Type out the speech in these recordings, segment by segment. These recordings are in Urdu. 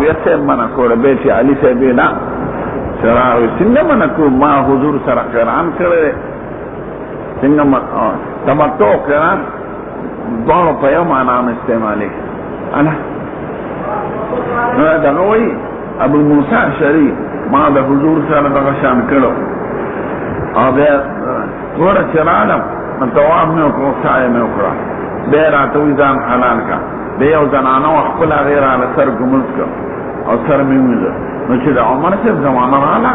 معاویه سے منع کوله بیت علی سے بینا سراوی څنګه منع کو ما حضور سره قران کړی څنګه تمتع قران دوه په یو معنا استعمالي انا دا نوې ابو موسی شری ما د حضور سره دغه شان کړو او بیا ګوره چرانم متوام مې وکړو سایه مې وکړه بیا راته وې ځان حلال کا بیا یو زنانه خپل غیر علی سر ګمز کړ او سر مې وځه نو چې د عمر صاحب زمانه رااله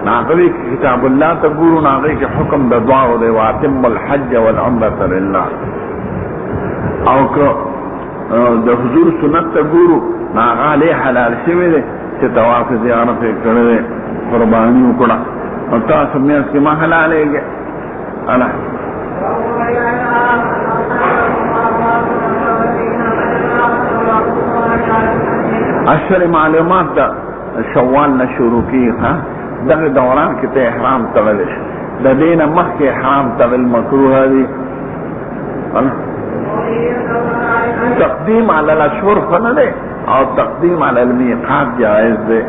ناغوی کتاب الله ته ګورو ناغوی کې حکم د دعا او د واتم الحج والعمره لله او که د حضور سنت ته ګورو ناغه له حلال شوی دی چې طواف زیارت یې کړی قرباني وکړه او تاسو مې اسکه ما حلالېږي انا اشهر معلومات دا شوال نه شروع کیږي دغه دوران کې ته احرام تړل شي د دین مخکې احرام تړل مکروه دي تقدیم علی الاشهر فنه ده او تقدیم علی المیقات جائز ده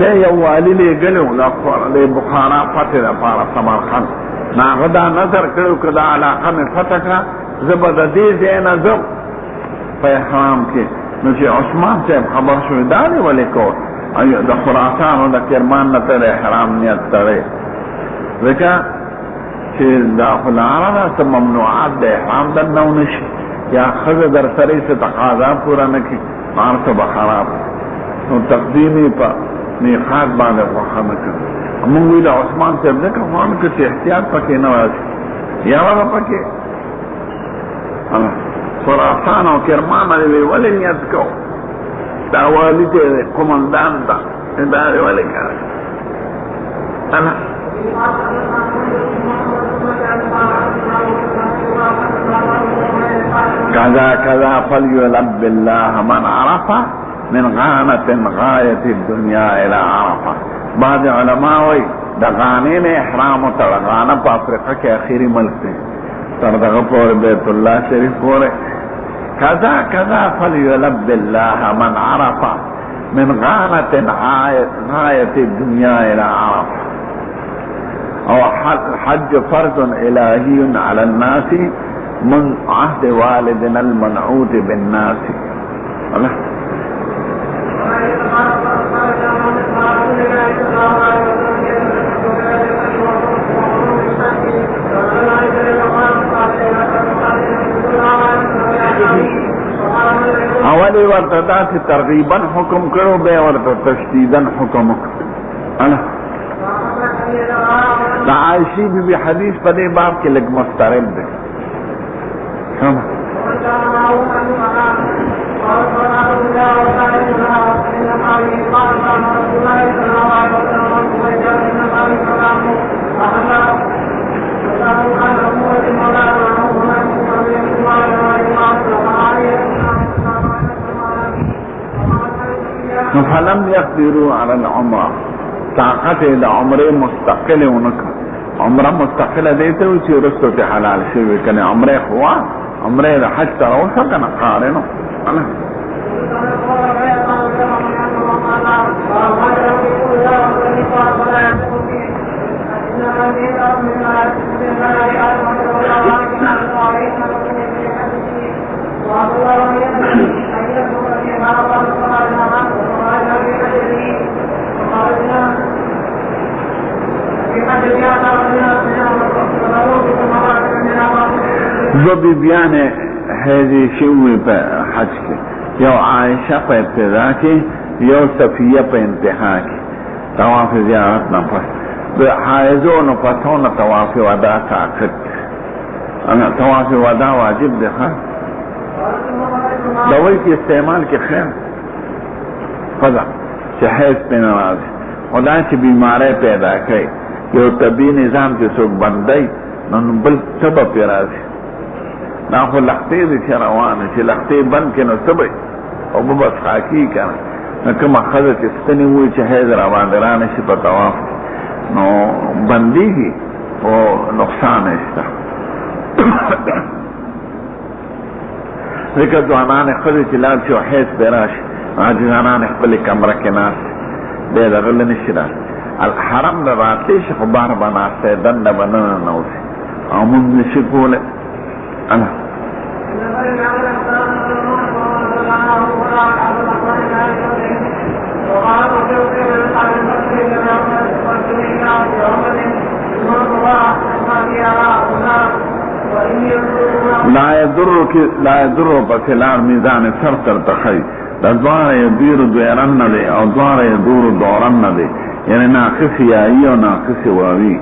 ده یو والی لګلو د بخارا فتح لپاره سمرقند ناغه دا نظر کړو کدا علاقه مې فتح کړه زبد دې زینا زو په احرام کې نو چې عثمان صاحب خبر شو دا دی ولې کو ايو د خراسان او د کرمان نه تر احرام نیت تړي وکا چې دا خلاره ته ممنوعات د احرام د نو نشي یا خزه در سره څه تقاضا پورا نه کی مارته بخراب نو تقدیمی په میقات باندې وخمه کړ موږ ویل عثمان صاحب نه کوم چې احتیاط پکې نه وایي یا هغه پکې خراسان او کرمان باندې ولې نیت کو دا والی ته قومندان دا ولې کار انا كذا فليلب الله من عرف من غانة غاية الدنيا الى عرفة بعض علماء وی دا غانین احرام و تلغانه پا افریقہ کے اخیری ملک دے تردغ پور بیت اللہ شریف پورے كذا فليلب الله من عرف من غانة غاية الدنيا الى عرفة او حج فرض الهي على الناس من عهد والدنا المنعوت بالناس الله اولی ورته داسې ترغیبا حکم کړو بیا ورته تشدیدا حکم وکړو دا عائشی بی بی حدیث په دې باب کې لږ مسترب دی فلم يقدروا على العمره طاقت د عمره مستقله ونکړه عمره مستقله دیته و چې رسو ته حلال شي کنه عمره هوا عمره د حج تر اوسه کنه قارنو انا دو بیان حیضی شوی پا حج کی یو عائشہ پا ابتدا کی یو صفیہ پا انتہا کی طواف زیارت نا پس دو حائزون پسون طواف ودا ساکت طواف ودا واجب دیکھا دوئی کی استعمال کی خیر فضا چه حیض پہ نراز خدا چه بیماری پیدا کئی یو طبی نظام چه سوک بندی نن بل سبب پیرازی نا خو لختی دی چه روانه چه لختی بند کنو سبی او ببس خاکی کنه كما خذت استنوي حیض را باندې را نشي په طواف نو بنديږي او نقصان نشته. ذکر ځوانان خذت چې لاړ شي او حیض پې راشي عاجزانان خپلې کمره کې ناست دی دغله نشي راشي الحرم نه راتلی شي خو بار به ناستی دنده به نه ننوځي او مونږ نشي کولی. لا يضر بسلال میزان سر تر تخی دا دوار يدير دویرن نده او دوار يدور دورن نده یعنی ناقص یایی و ناقص واوی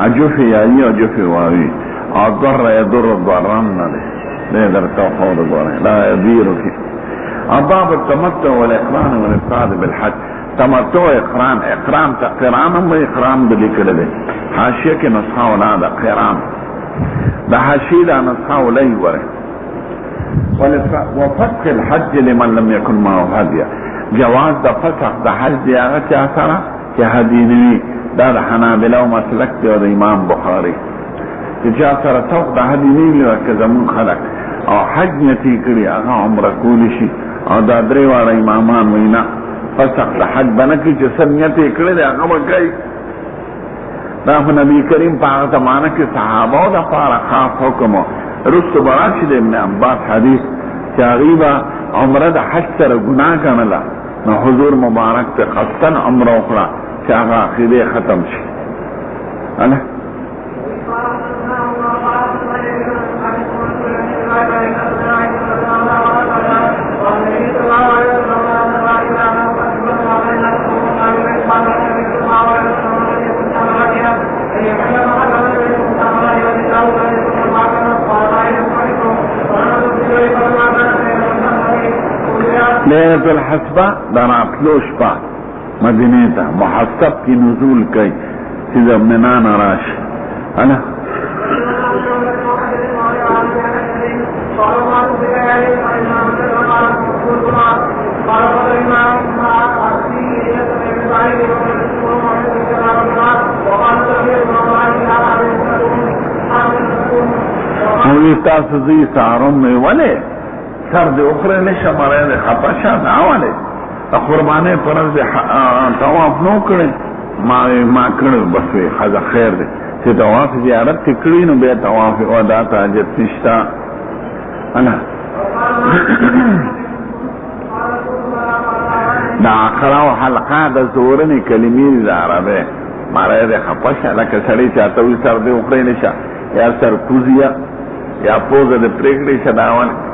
اجوف یایی و اجوف واوی او ضر يدور دورن نده ده در توقود دوره لا يدير کی. باب التمتع والاقران والافراد بالحج تمتع اقران تا قران هم اقران بلی کرده حاشیه که نسخه اولاده قران دا حاشیه دا نسخه اولی وره وفتح الحج لمن لم يكن معه هديه جواز دا فتح دا حج دی آغا چه اثره که هدی نوی دا دا حنابله و مسلک دی و دا امام بخاری چه اثره توق دا هدی نوی وکه زمون خلق او حج نتی کری آغا عمره کولی شي او دا دریوار امامان وینا فتح دا حج بنکی چه سر نیتی کری دی آغا بگئی دا نبی کریم پا آغا زمانه که صحابه و دا پارا خاص حکمو رسو براشد ابن عباس حدیث چاغیبا عمره دا حج سر گناہ کنلا نو حضور مبارک تے قصدن عمره اخرى چاگا عقیده ختم شي لیلۃ الحسبہ دراتلوش پا مدینه تا محسب کی نزول کئی چیز منان راش اوی تاسو زی سارم میں ولی سر دی اخرى نشا مرد خطاشا دعوالی قربانه پرز دی تواف نو کرده ما کرده بسوی خزا خیر دی چه تواف زیارت تی کری نو بیا تواف ودا تاجت نشتا دا اقرا و حلقه دا زورنی کلمی دا عربه مرد خطاشا لکه سڑی چاہتوی سر دی اخرى نشا یا سر کوزیا یا پوزه دی پریکڑی شا دعوالی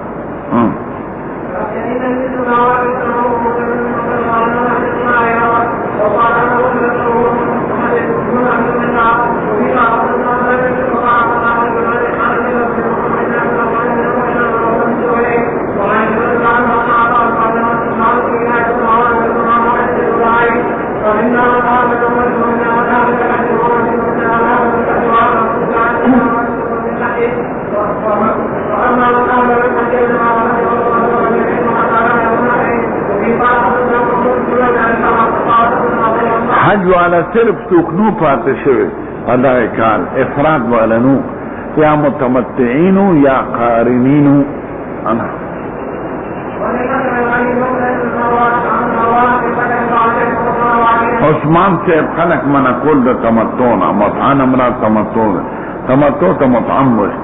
حج والا صرف سکنو پاتے شوی ادائی کال افراد والا نو یا متمتعینو یا قارنینو عثمان سے خلق من کل دا تمتونا مطعن امرا تمتونا تمتو تا مطعن وش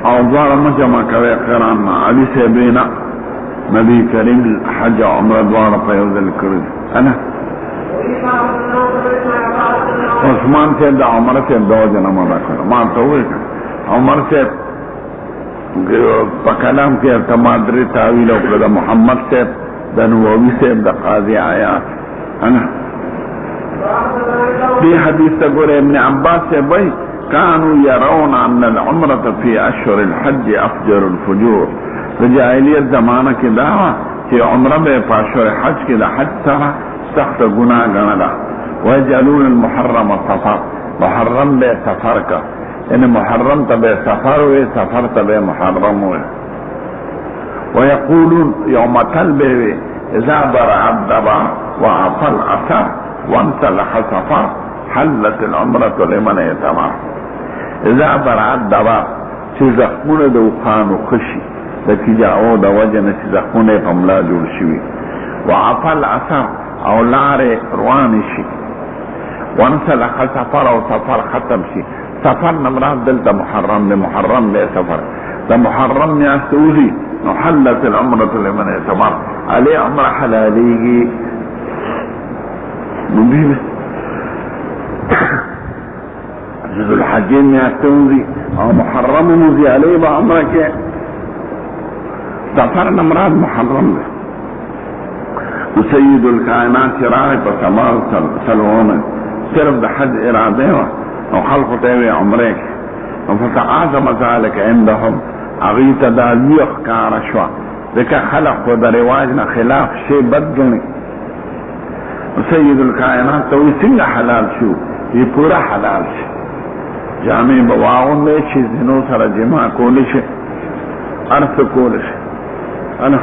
او دوارا مجمع کوئے قرآن علی سے بینا نبی کریم حج عمر دوارا پیوزل کرد عثمان سے دا عمر سے دو جنم ادا کرا ما تو ہوئی عمر سے پا کلام کے ارتمادری تاویل اکرد محمد سے دا نووی سے دا قاضی آیات دی حدیث تقول ابن عباس سے بھئی كانوا يرون ان العمرة في اشهر الحج افجر الفجور رجائلیت زمانہ کی دعوی کہ عمرہ بے پاشور حج کی دا حج سرا سخت گناہ گنلا ويجعلون المحرم سفر محرم بے سفر کا یعنی محرم تبے سفر ہوئے سفر تبے محرم ہوئے ويقولون يوم تلبه اذا برع الدبا وعفى الاثر وانسلخ السفر حلت العمرة لمن يتمر. اذا برع الدبا چې زخمونه د وخانو خشي د کیجاو د وجنه چې زخمونه په ملا جوړ شي وعفى الاثر او لارې روان شي وانسلخ السفر او سفر ختم شي. سفر نمراد دلته محرم دی، محرم دی سفر د محرم میاشت وځي نو حلت العمرة لمن يتمر علی عمره حلالیږي. نو دې ذو الحج میاشت وځي او محرم وځي علی به عمره کې. سفر نمراد محرم دی. سید الکائنات راغی په سماع سلوونه صرف د حج اراده و او خلقو ته وی عمره کې فتعاظم ذلك عندهم اغیت دا لیخ کارا شوا دکا خلق و دا رواجنا خلاف شی بد گنی. سید الکائنات توی سنگ حلال شو یہ پورا حلال شو جامع بواغن لے چی زنو سر جمع کولی شی عرف کولی شی انا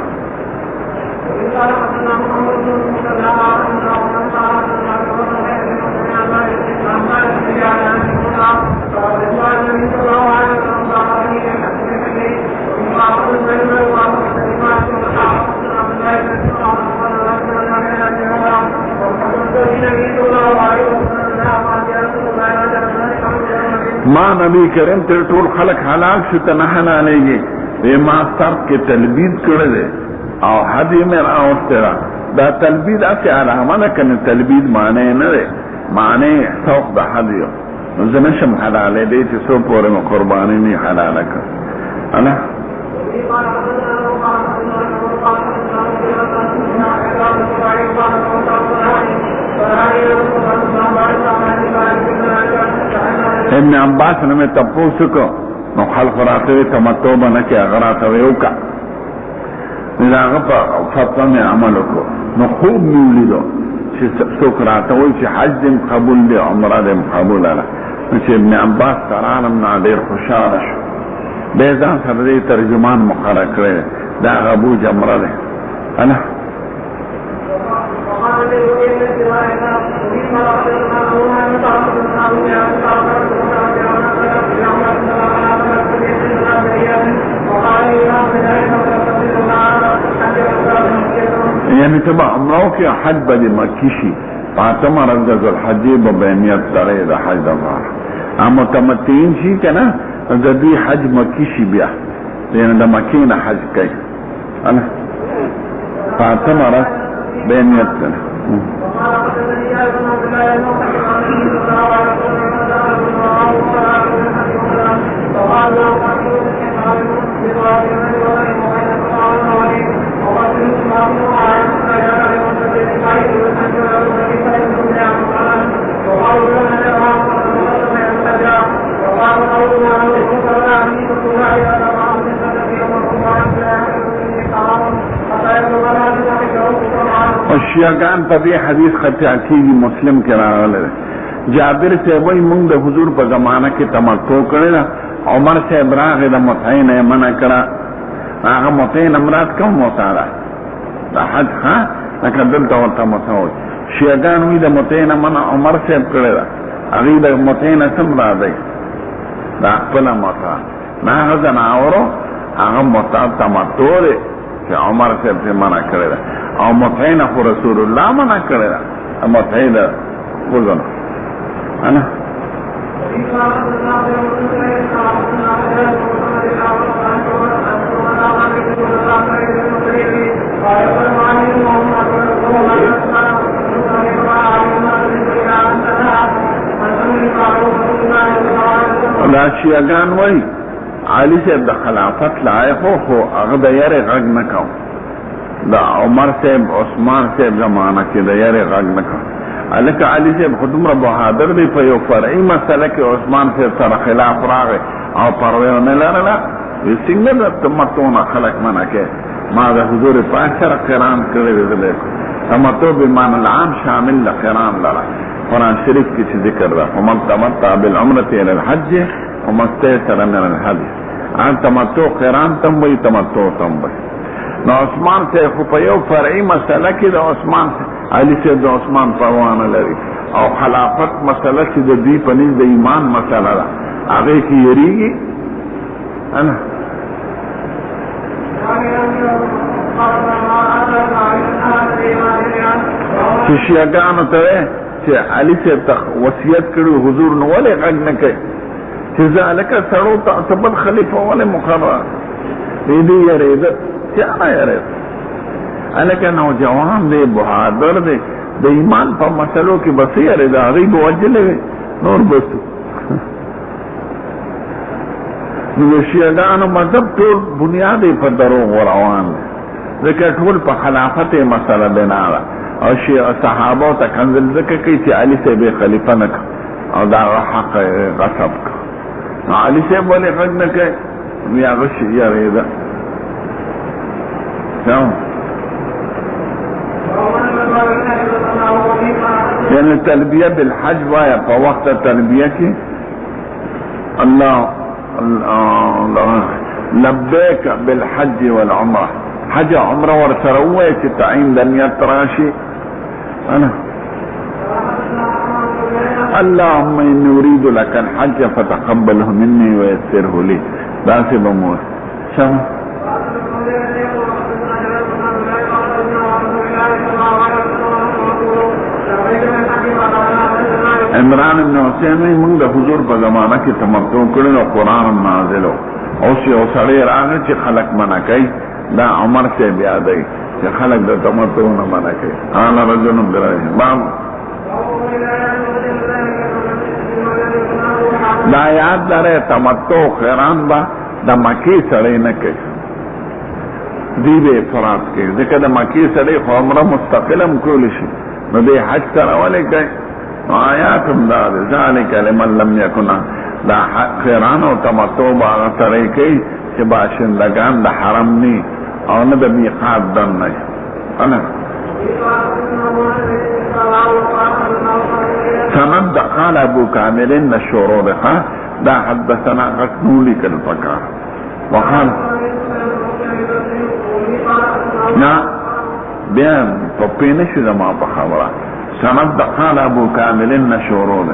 ما نبی کریم تر ټول خلق حلال شو ته نه حلالېږي. ما سر کې تلبید کړی دی او هدی مې راوستی ده. دا تلبید هسې علامه ده که نه تلبید معنی نه دی، معنی سوق د هدیو. نو زه نشم حلالېدی چې څو پورې مې قرباني نه حلاله کړه. ابن عباس نے میں تپوس کو نو خلق راتے ہوئے تمتو بنا کے اغراتا ہوئے اوکا نراغا پا فتوہ میں عملو کو نو خوب مولی دو سوک راتا ہوئی چی حج دیم قبول دی عمرہ دیم قبول علا نچی ابن عباس ترانم نادیر خوشارش بیزان سر دی ترجمان مقرر کرے دا غبو جمرہ دی انا یعنی تبا عمرو کی حج بدی مکی شي فاطم رضی الحج ببینیت سره د حج دغه اما متمتعين شي کنه د دې حج مکی شي بیا یعنی د مکی نه حج کوي انا فاطم رضی بینیت سره شیعگان پا دی حدیث خطیاتی دی مسلم کے راغلے جابر سے وہی منگ دا حضور پا زمانہ کی تمتو کرے دا عمر سے ابراغ دا متعین منع کرا آغا متعین امراد کم موتارا دا حج خواہ لیکن دلتا ورطا متعوی شیعگان ہوئی دا متعین منع عمر سے کرے دا اغی دا متعین سم را دی دا اقبل متع نا آغا زناورو آغا متع تمتو دے کہ عمر سے منع کرے دا او متعین خو رسول اللہ منع کرے دا متعین خودن انا دا شیعگان وی علی سے دا خلافت لائق ہو اغد یر غگ نکاو دا عمر صاحب عثمان صاحب زمانہ کی دا یر غگ نکاو الکه علی صاحب خودم را بہادر دی په یو فرعي مسله کې عثمان صاحب سره خلاف راغی او پروا نه لرله څنګه د تمتعونه خلق منع کې ما د حضور پاک سره قران کړی دی تمتع به معنی العام شامل ل قران لره قران شریف کې ذکر را ومن تمتع بالعمره الى الحج وما استيسر من الهدي ان تمتع قران تم وي تمتع تم وي نو عثمان ته خو په یو فرعي مسله کې د عثمان علي ته د عثمان پروانه لري او خلافت مسله چې د دې په نيز د ایمان مسله ده هغه کې یریږي انا چې شیعاګانو ته چې علي ته وصیت کړو حضور نو ولې غږ نه کوي چې ذالک سړو ته بل خلیفہ ولې مقرر دې یریده چې انا یریده الکه نو جوان دی بهادر دی د ایمان په مسلو کې بصیر دی هغه بوجلې نور بس نو شیعاګانو مذهب ټول بنیادی په دروغ روان دی ځکه ټول په خلافت مسله بنا ده او شیعه صحابه ته کنزل ځکه کوي چې علي صاحب خلیفہ نه او دا حق غصب نو علي صاحب ولې غږ نه کوي بیا غشي یریده یعنی تلبیه بالحج وایا په وخت تلبیه کې الله لبیک بالحج والعمره حج عمره ورسره وای چې تعین د نیت راشي انا اللهم اني اريد لك الحج فتقبله مني ويسره لي داسې بمور شم عمران بن حسین موږ د حضور په زمانہ کې تمتع کړو او قران نازلو او یو سړی راغی چې خلق منع کوي دا عمر سے بیا دی چې خلق د تمتع نه منع کوي انا رجل برای باب دا یاد لري تمتع خیران با د مکی سړی نه کوي دی به فرات کې ځکه د مکی سړی خو عمره مستقلم کول شي نو د حج سره ولې کوي آیاتم دا ذالک لمن لم یکن دا خیران او تمتع باغ سره کوي چې باشندگان د حرم ني او نه د میقات دن نه انا سند قال ابو كامل الشروط دا حدثنا غسنولي كالفكار وقال نا بيان طبيني شو ما بخبره سند قال ابو كامل الشروط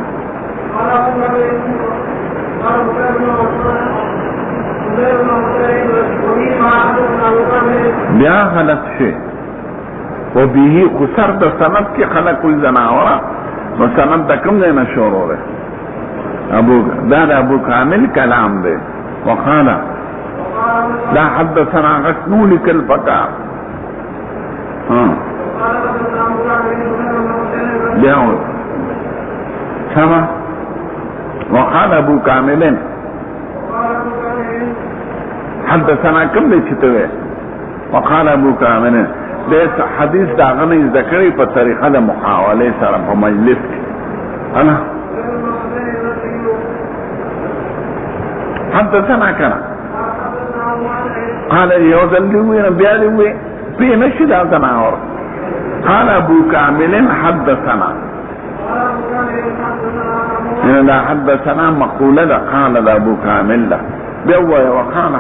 بیا غلط شي و به خسر د سند کې خلق کوئی زناورا نو سند د کوم ځای نه شروع ده ابو کامل کلام ده وقال لا حدثنا غسنول كالفكار بیا سما وقال ابو كامل حدثنا كم دي چتوه وقال ابو كامل ده حدیث داغنه ذکری په طریقه د محاوله سره په مجلس کې انا حدثنا كنا قال يوزلوين بيالوي في نشد تناور قال ابو كامل حدثنا ان لا حدثنا مقوله قال ابو كامل بيوه وقال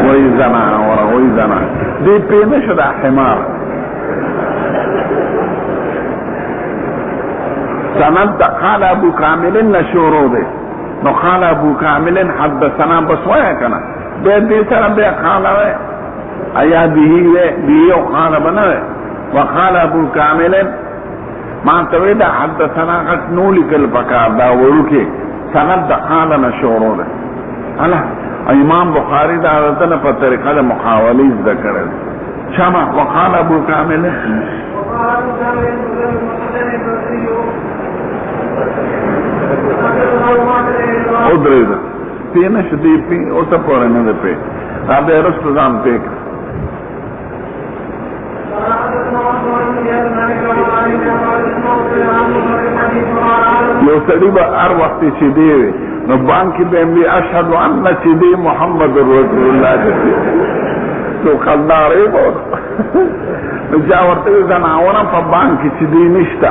ويزنا ويزنا دي بينش ده حمار سند قال ابو كامل نشوروده نو قال ابو كامل حدثنا بسويا كنا دي سره به قال ايا به قال بنا وقال ابو كامل ما تويد حدثنا غسنولي كالفكار دا وركي سند قال نشوروده انا امام بخاری دا حضرتنا پر طریقہ دا محاولی ذکر ہے شما وقال ابو کامل ادرید پینش دی پی اوسا پورے ندے پی رابع رست زام پیک یو سړي به هر وخت چې دی نو بانکی به می اشهد ان چې دی محمد رسول الله تو خلدارې وو نو جا ورته ځناونه په بانکی چې دی نشته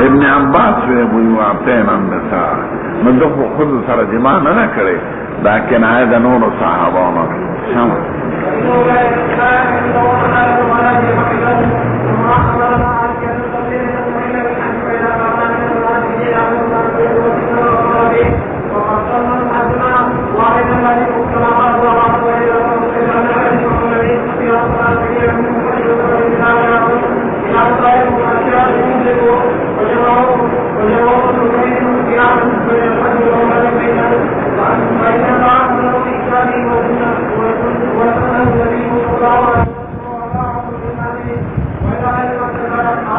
ابن عباس وی وعطین النساء مدفو خود سر جمع نہ کرے لیکن آئے نور صحابانا شما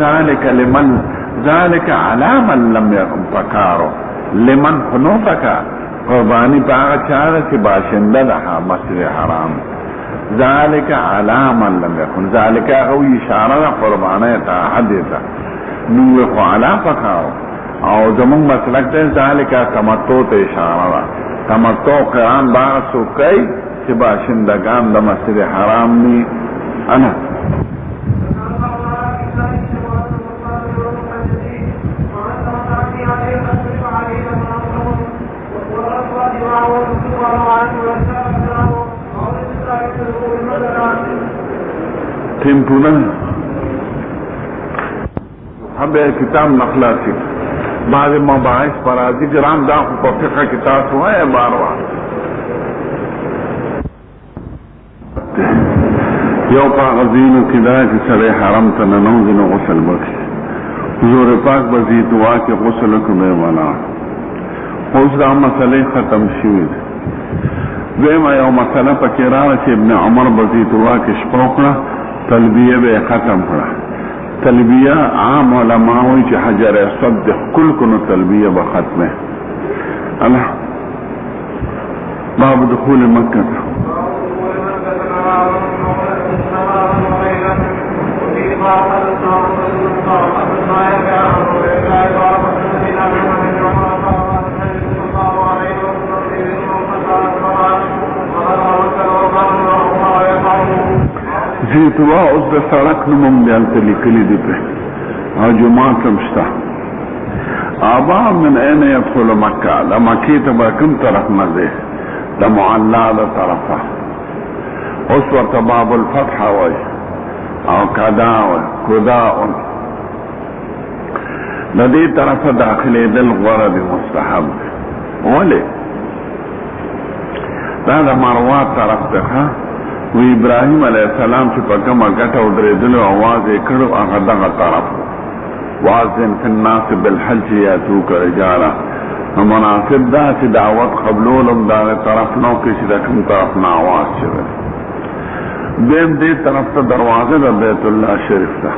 ذلك لمن ذلك على من لم يكن فكارو لمن خنوفك قربانی پاگا چاہتا کہ باشندہ دہا مسجد حرام ذالک علا من لم یکن ذالک او اشارہ دا قربانے تا حدیتا نوے خو علا پکاو او زمان مسلک تے ذالک تمتو تے اشارہ دا تمتو قرآن باغ سوکئی کہ باشندگان دا مسجد حرام نی انا ٹیمپو ہم کتاب نقلا تھی بعض مباحث پر آدھی گرام داخل کو فقہ کتاب ہوا ہے بار بار یو پا غزین کی دا کہ سرے حرم تننوزن غسل بکی حضور پاک بزی دعا کے غسل کو بے منا اس دا مسئلے ختم شوید دیما یو مسئلہ پکیرارا چی ابن عمر بزی دعا کے شپوکنا تلبیہ بے ختم کرا تلبیہ عام علماء ہوئی چی حجر اسود کل کنو تلبیہ بختم ہے اللہ باب دخول مکہ تا زیتوا اس دا سڑک نمم دیالتا لکلی دی پہ اور جماعت لمشتا آبا من این یدخل مکہ دا مکی تبا کم طرف نزے دا معلا دا طرفا اس وقت باب الفتح ہوئی او کداو کداؤن دا دی طرف داخلی دل غرد مستحب ولی دا مروات طرف دکھا و ابراہیم علیہ السلام چې په کومه ګټه ودرېدلو آواز یې کړو هغه دغه طرف واذن فی الناس بالحج یاتوک رجالا مناسب دا چې دعوت قبلولم دغه طرف نو کې چې د کوم طرف نه آواز شوی دیم دې طرف ته دروازه د بیت الله شریف ته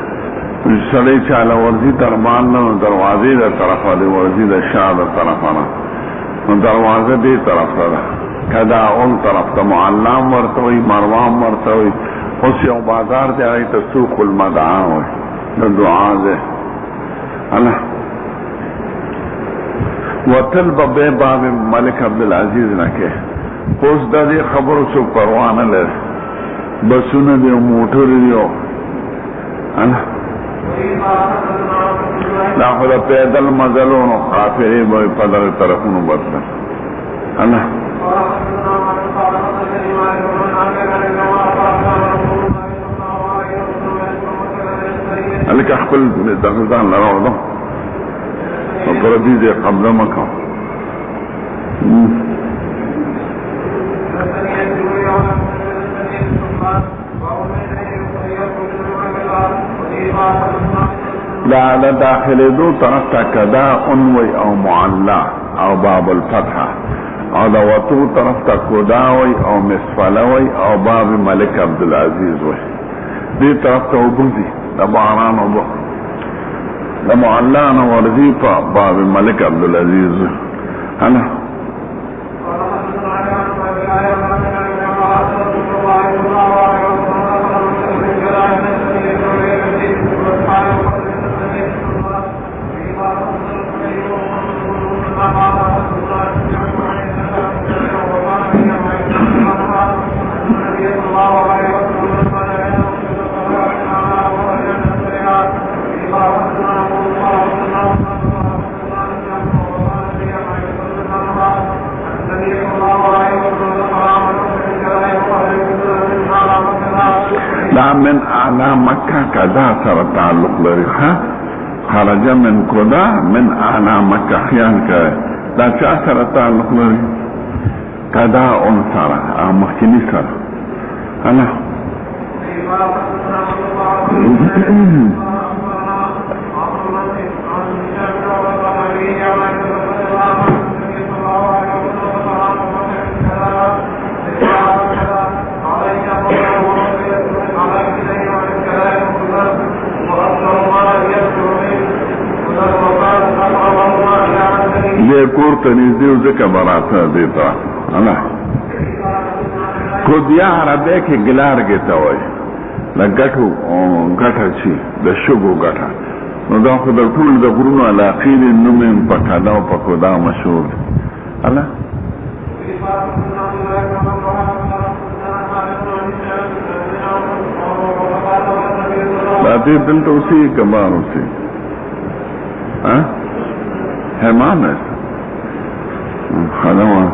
سړی چاله ورځي درمان نه دروازې د طرفه دی ورځي د شا د طرفه نه نو دروازه دې طرف ته کدا اون طرف تا معلم ورتوی مروان ورتوی اس یو بازار دے آئی تا سوق المدعا ہوئی دا دعا دے اللہ وطلب بے باب ملک عبدالعزیز نکے اس دا دی خبر سو پروانہ لے بسون دیو موٹر دیو اللہ دا خود پیدل مزلون و خافری بای پدر طرفونو بدل اللہ لکه خپل دغه لراو دو او پر دې قبضه مکو لا داخل دو طرف تا کدا انوی او معلا او باب الفتحه او دا وطو طرف تا کداوی او مسفلوی او باب ملک عبدالعزیز وی دی طرف تا وبوزی دا باران وبو دا معلان ورزی پا باب ملک عبدالعزیز انا دا من اعلى مکہ کدا سر تعلق لري خرج من کدا من اعلى مکہ خیان کرے دا چا سر تعلق لري کدا اون سر مخکنی سر انا یہ کور تنیزدیو ذکر براتا دیتا اللہ کودیا عربے کے گلار گیتا ہوئی لگٹو گٹا چی دا شگو گٹا نو دا خود طول دا قرون علاقین نمین پکادا و پکودا مشهور اللہ باتی دل تو اسی کبار اسی حیمان ہے خدمہ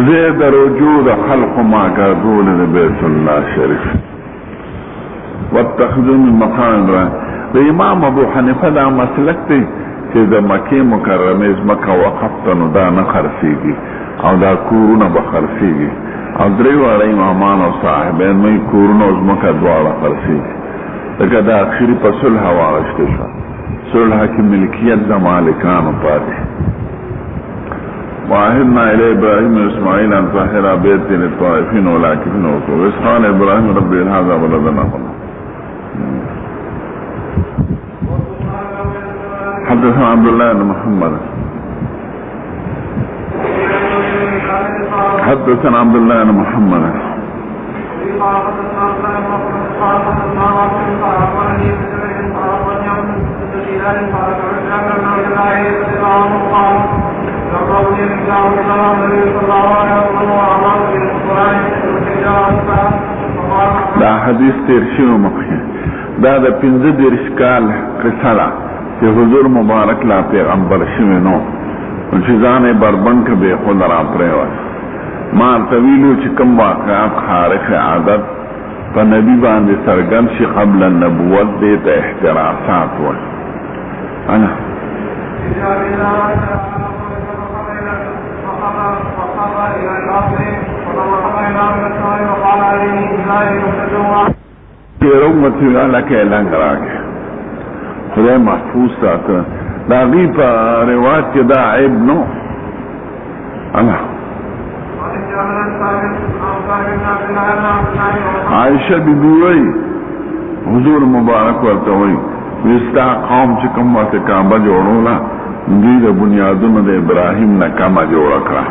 زید رجود خلق ما کردون بیت اللہ شریف واتخذوا من مقام ابراہیم دا امام ابو حنیفہ دا مسلک تی چی دا مکی مکرمی از مکہ وقفتنو دا نخرسیگی او دا کورون بخرسیگی او دریوار امامان و صاحبین می کورون از مکہ دوارا خرسیگی لکہ دا اخیری پا صلح وارشتی شا صلح کی ملکیت دا مالکانو پاتی وعهدنا إلى إبراهيم وإسماعيل أن طهر بيتي للطائفين والعاكفين والركوع إذ قال إبراهيم ربي هذا بلدنا حدثنا عبد الله بن محمد حدثنا عبد الله بن محمد دا حدیث تیر شیو مخی دا دا پنزه دیرش کال قصلا که حضور مبارک لا پیغمبر شوی نو چیزان بربنک بے خود را پریوز ما طویلو چکم واقعات خارق عادت پا نبی باندې سرگن شی قبل النبوت دیتا احتراسات و انا رومتی لکه لنگ راگه خدای محفوظ ساته دا غی پا روایت که دا عیب نو اللہ عائشہ بی بیوئی حضور مبارک ورته وایي وستا قوم چې کوم وخت کعبه جوړوله دوی د بنیادونو د ابراهیم نه کمه جوړه کړه.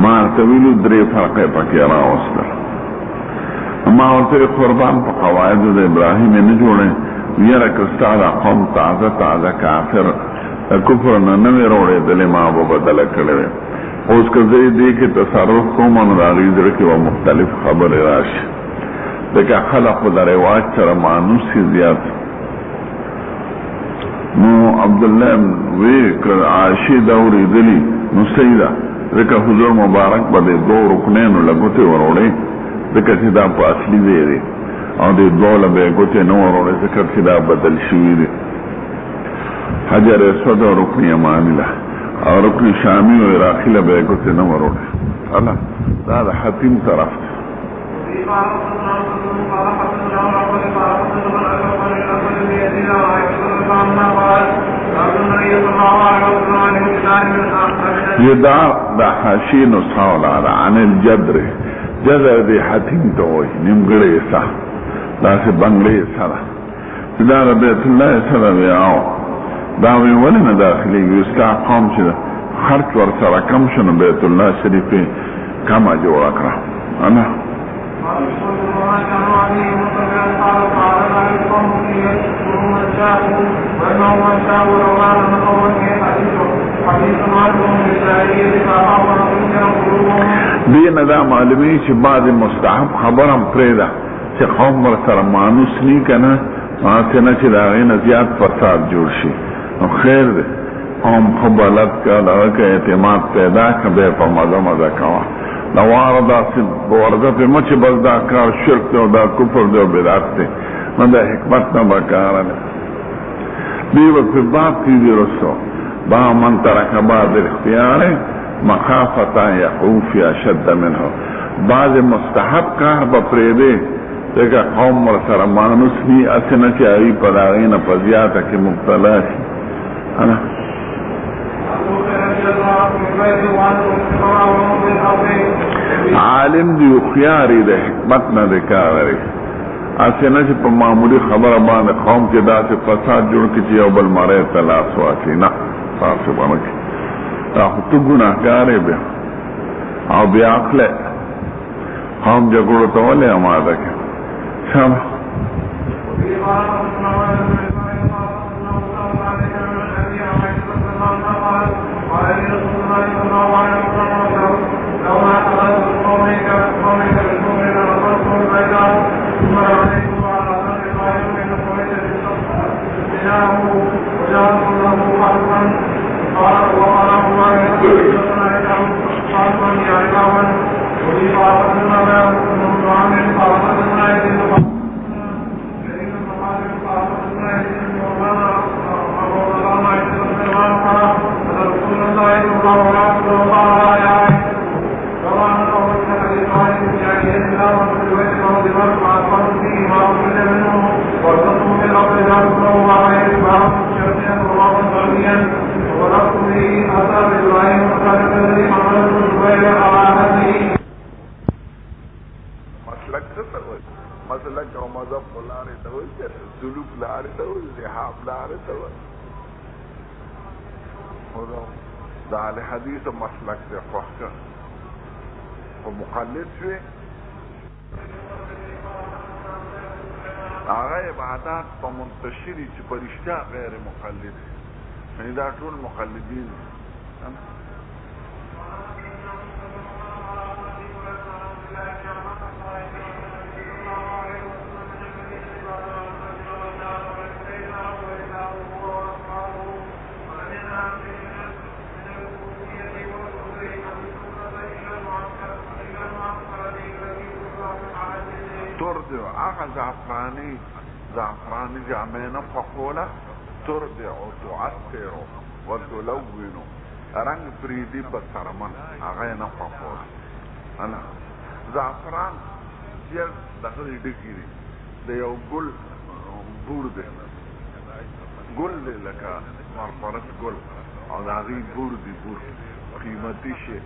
ما ورته ویلي 3 فرقې پکې راوستل. ما ورته قربان په قواعدو د ابراهیم نه جوړې یاره که ستا دا قوم تازه تازه کافر کفر نه نوې روړېدلې ما به بدله کړې وې. اوس که زه دې کې تصرف کوم نو د هغوی زړه کې به مختلف خبرې راشي. ځکه خلق خو د رواج سره مانوس یې زیات. نو عبدالله وی که عایشې دا اورېدلي نو صحیح ده، ځکه حضور مبارک به د 2 رکنینو له ګوتې وروړې، ځکه چې دا په اصلي ځای دی او د 2 له به یې ګوتې نه وروړې، ځکه چې دا بدل شوي دي. حجر اسود او رکن یماني له او رکن شامي او عراقي له به یې ګوتې نه وروړې. الله دا د حتیم طرف دی. دا حاشی نسخه ولاړه عن الجدر، جدر دی حتیم ته وایي نیمګړی حصه، داسې بنګړې حصه ده چې دا د بیت الله حصه ده. بیاو دا وی ولې نه داخلېږي؟ ستا قوم چې خرچ ورسره کم شو نو بیت الله شریف یې کمه جوړه کړه. دین دا معلومی چې بعض مستحب خبرم پریده چې قوم ورسره مانوس نی کنه ماسه نه چې دا غینه زیات فساد جوړ شي. نو خیر دی قوم خو بلد که دغه اعتماد پیدا که به په مزه مزه کوه نواره داسې ورځه په مچ بس دا کار شرک دی او دا کفر دی او بدعت دی. نو د حکمت نه به کاره نه دی به په باب کې دی رسو با من ترک بعض الاختیار مخافتا یقوم فی اشد منه. بعض مستحب کار به پرېږدي ځکه قوم ورسره مانوس ني، هسې نه چې هغوی په د هغې نه په زیاته کې مبتلا شي. عالم دی خياري ده حکمت نه ده کار لري، هسې نه چې په معمولي خبره باندې قوم کې داسې فساد جوړ کړي چې یو بل مری ته لاس واچوي. نه تاسې به نه کړي، دا خو ته ګناهګار یې بیا او بیا عقله قوم جګړو ته ولې اماده کړي. مسلک او مذهب لارې ته وایي، سلوک لارې ته وایي، ذهاب لارې ته وایي. دا اهل حدیث مسلک دی خوښ کړه خو مقلد شوې هغه عبادات په منتشري چې په رښتیا غیر مقلد یعنی دا ټول مقلدین تردع اغا زعفراني جامعنا فقوله تردع وتعطر وتلون رنگ پریدی بسرمن اغینا فقوله انا زعفران چیر دخل ڈکی دی دیو گل بور دی گل دی لکا مرپرس گل او داغی بور دی بور قیمتی شی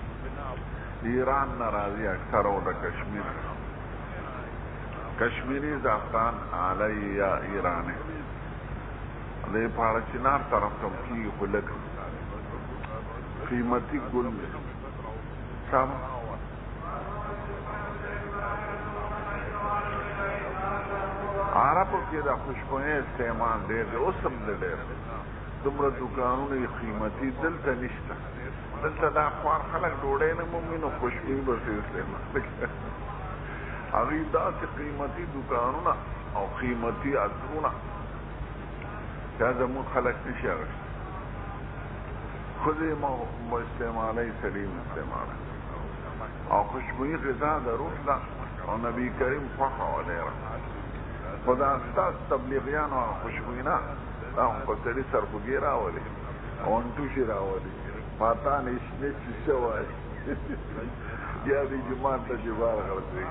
ایران نرازی اکثر او دا کشمیر کشمیری زعفران علی یا ایرانی دې پاړه چنار طرف ته کی خلک قیمتي ګل سم عربو کې دا خوشبوئی استعمال ډېر دی اوس هم ډېر دومره دکانونه قیمتي دلته نشته دلته دا خوار خلک ډوډۍ نه مومي نو خوشبوئی به استعمال کوي هغوی داسې قیمتي دکانونه او قیمتي عطرونه دا زموږ خلک نشي اخیستی خودی ما استعمالی سلیم استعمالی او خوشبوئی غذا د روح ده او نبی کریم خوښه وه ډېره خو دا ستاسو تبلیغیانو هغه خوشبوئی نه دا خو په سړي سرخوږي راولي او انټوشي راولي ماتان اشنې شیشه وایي یا دې جومات ته جبار غرڅوي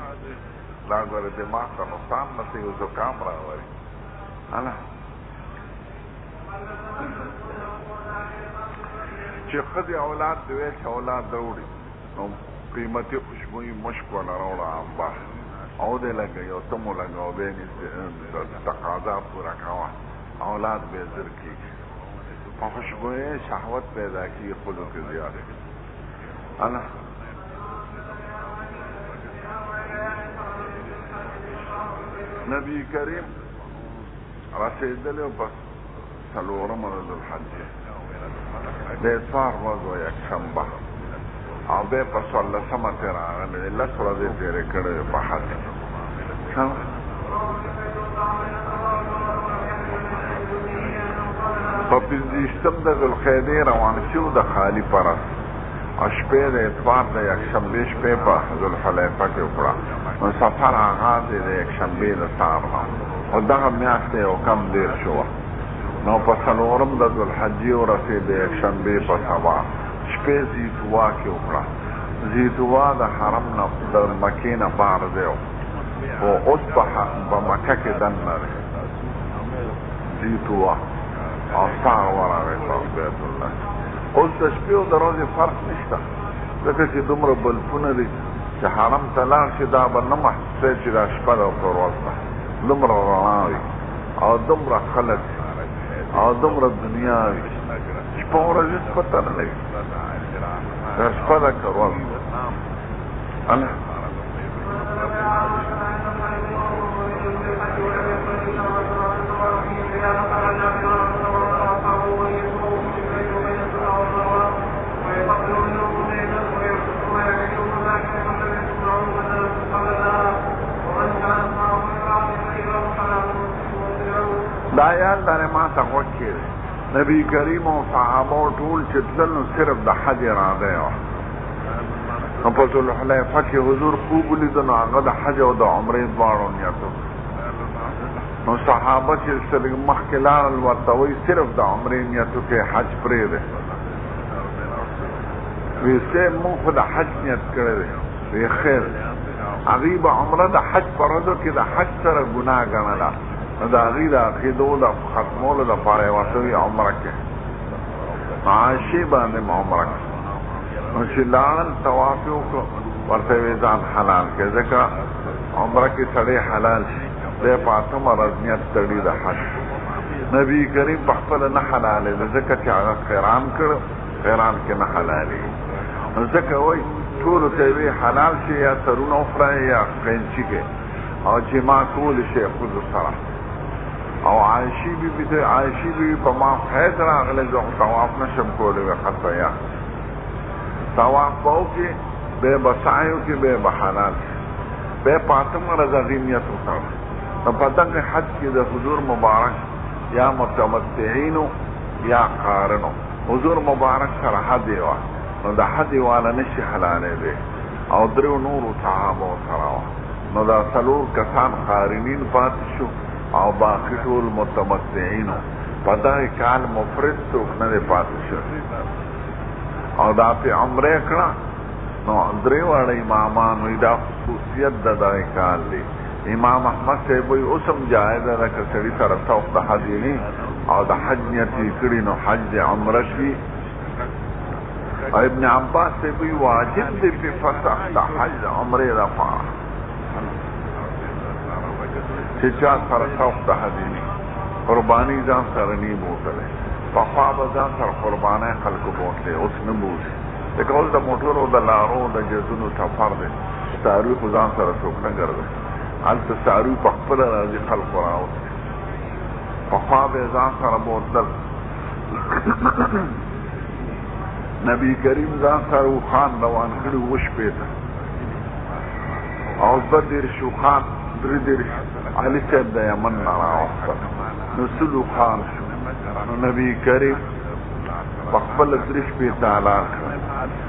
دا ګوره دماغ ته نقصان رسوي او زکام راولي اله چې ښځې اولاد د ویش اولاد راوړي نو قیمتي خوشبوئی مشک وله راوړه عنبر او دې لګوي او ته مو لګوه بیا تقاضا پوره کوه اولاد به زر کېږي په خوشبوئی شهوت پیدا کېږي ښځو کې زیاده اله نبی کریم رسېدلی و په څلورمه د ذوالحجې د اتوار ورځ وه یکشنبه او بیا په څوارلسمه ترې راغلی دی 10 ورځې تېرې کړې وې په حج په 25 د ذوالقعدې روان شو د خالي پرست او شپې د اتوار د یکشنبې شپې په ذوالحلیفه کې وکړه نو سفر آغاز یې د یکشنبې د سهار نه او دغه میاشت یې یو کم دېر شوه نو په څلورم د ذوالحجې ورسېد د یکشنبې په سبا شپې زیتوا کې وکړه زیتوا د حرم نه د مکې نه بار دی خو اوس په مکه کې دننه دی زیتوا او سهار ورغی په بیت الله اوس د شپې او د ورځې فرق نشته ځکه چې دومره بلفونه دي چې حرم ته لاړ شي دا به نه محسوسوي چې دا شپه ده او که ورځ ده دومره رڼا وي او دومره خلک او دومره دنیا وي شپه ورځ هېڅ پته نه لګي دا شپه ده که ورځ ده دا یاد داره ما ته غوږ کېږي نبی کریم او صحابه ټول چې تلل نو صرف د حج اراده یې وه نو په ذوالحلیفه کې حضور خوب ولیده نو هغه د حج او د عمرې دواړو نیت نو صحابه چې لږ مخکې لاړل ورته وایي صرف د عمرې نیت وکړئ حج پرېږدئ وی صاحب مونږ خو د حج نیت کړی دی وی خیر هغوی به عمره د حج په ورځو کې د حج سره ګناه ګڼله نو د هغوی د عقیدو د ختمولو دپاره یې ورته وي عمره کې عایشې باندې م عمره کې نو چې لاړل طواف یې وکړو ورته یې ځان حلال کړې ځکه عمره کې سړی حلال شي دی په 8مه ورځ نیت تړي د حج نبي کریم په خپله نه حلالېده ځکه چې هغه قران کړو قران کې نه حلالېږي نو ځکه وایي ټولو ته یې وایي حلال شي یا سرونه وخورئ یا قینچي کې او جما کولی شي ښځو سره او عایشې بیبي ته عایشې بیبي په ما حیض راغلی زه خو طواف نشم کولی وی ښځه یا طواف به وکړي بیا به سعی وکړي بیا به حلال شي بیا په 8مه ورځ هغې نیت وکړه نو په دغه حج کې د حضور مبارک یا متمتعینو یا قارنو حضور مبارک سره هدیه وه نو د هدیې والا نشي حلالېدی او 3 نورو صحابو سره وه نو دا 4 کسان قارنین پاتې شو او باقي ټول متمتعینو په دغه کال مفرد څوک نه دی پاتې شو او دا پې عمرې کړه نو 3 واړه امامان وایي دا خصوصیت د دغه کال دی امام احمد صاحب وایي اوس هم جایزه ده که سړي سره توف د حج وي او د حج نیت یې کړي نو حج د عمره شي او ابن عباس صاحب وایي واجب دی پې فسخ د حج د عمرې دپاره چې چا سره شوق د حدیني قرباني ځان سره نی بوتله پخوا به ځان سره قربانۍ خلکو بوتلې اوس نه بوځي لکه اوس د موټرو د لارو د جزونو سفر دی څاروي خو ځان سره څوک نه ګرځي هلته څاروي په خپله راځي خلکو راوځي پخوا به ځان سره بوتلل نبی کریم ځان سره اوښان روان کړي اووه شپې ته او 2 اوښان 3 علي صاحب د یمن نه راوستل نو 100 اوښان شو نو نبی کریم په خپله 3 شپې ته حلال کړه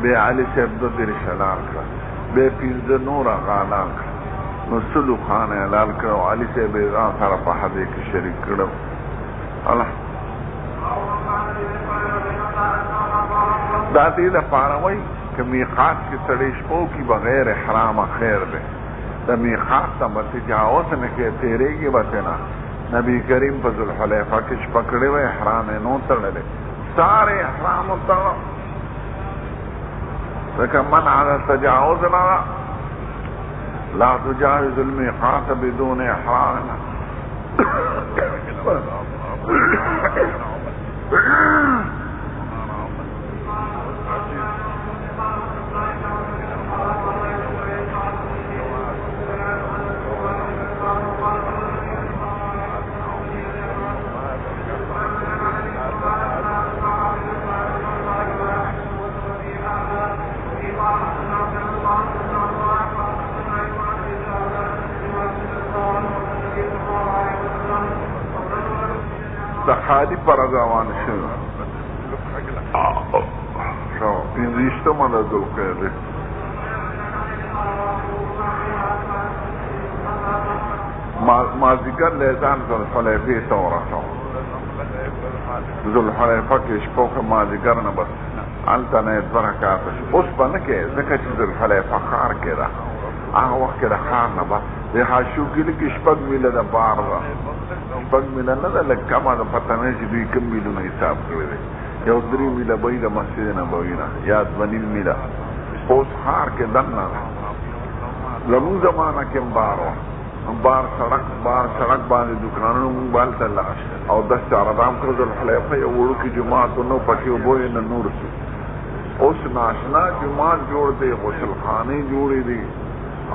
بیا علي صاحب 2 حلال کړه بیا 15 نور هغه حلال کړه نو 100 اوښان یې حلال کړه او علي صاحب یې ځان سره په هدې کې شریک کړه دا دې لپاره وایي که میقات کې سړی شپو کې بغیر احرامه خیر دی د میقات ته به تجاوز نه کوي تېرېږي به ترې نه نبي کریم په ذوالحلیفه کې شپه کړې وه احرام یې نو تړلی سارے احرام وتړه ځکه منع د تجاوز نه لا تجاوز الميقات بدون احرام خالی پر روان شو پنځشتمه د ذوالقعدې مازدیګر له ځان ذوالحلیفې ته ورسو ذوالحلیفه کې شپه وکړه مازدیګر نه بس هلته نه یې 2 رکعاته شو اوس به نه کوې ځکه چې ذوالحلیفه ښار کې ده هغه وخت کې د ښار نه بس د حاشوکلي کې 6 میله د بار ده 6 میله نه ده لږ کمه ده پته نه چې دوی کوم میلونه حساب کړی دی یو 3 میله به د مسجد نبوي نه یا 2.5 میله اوس ښار کې دننه ده زمونږ زمانه کې هم بار وه بار سړک باندې دوکانونو مونږ به هلته لاړ او 10 چارهدام کړه ذوالحلیفه یو وړوکي جومات و نو پکې اوبه یې نه نور شو اوس ناشنا جومات جوړ دی غسلخانې جوړې دي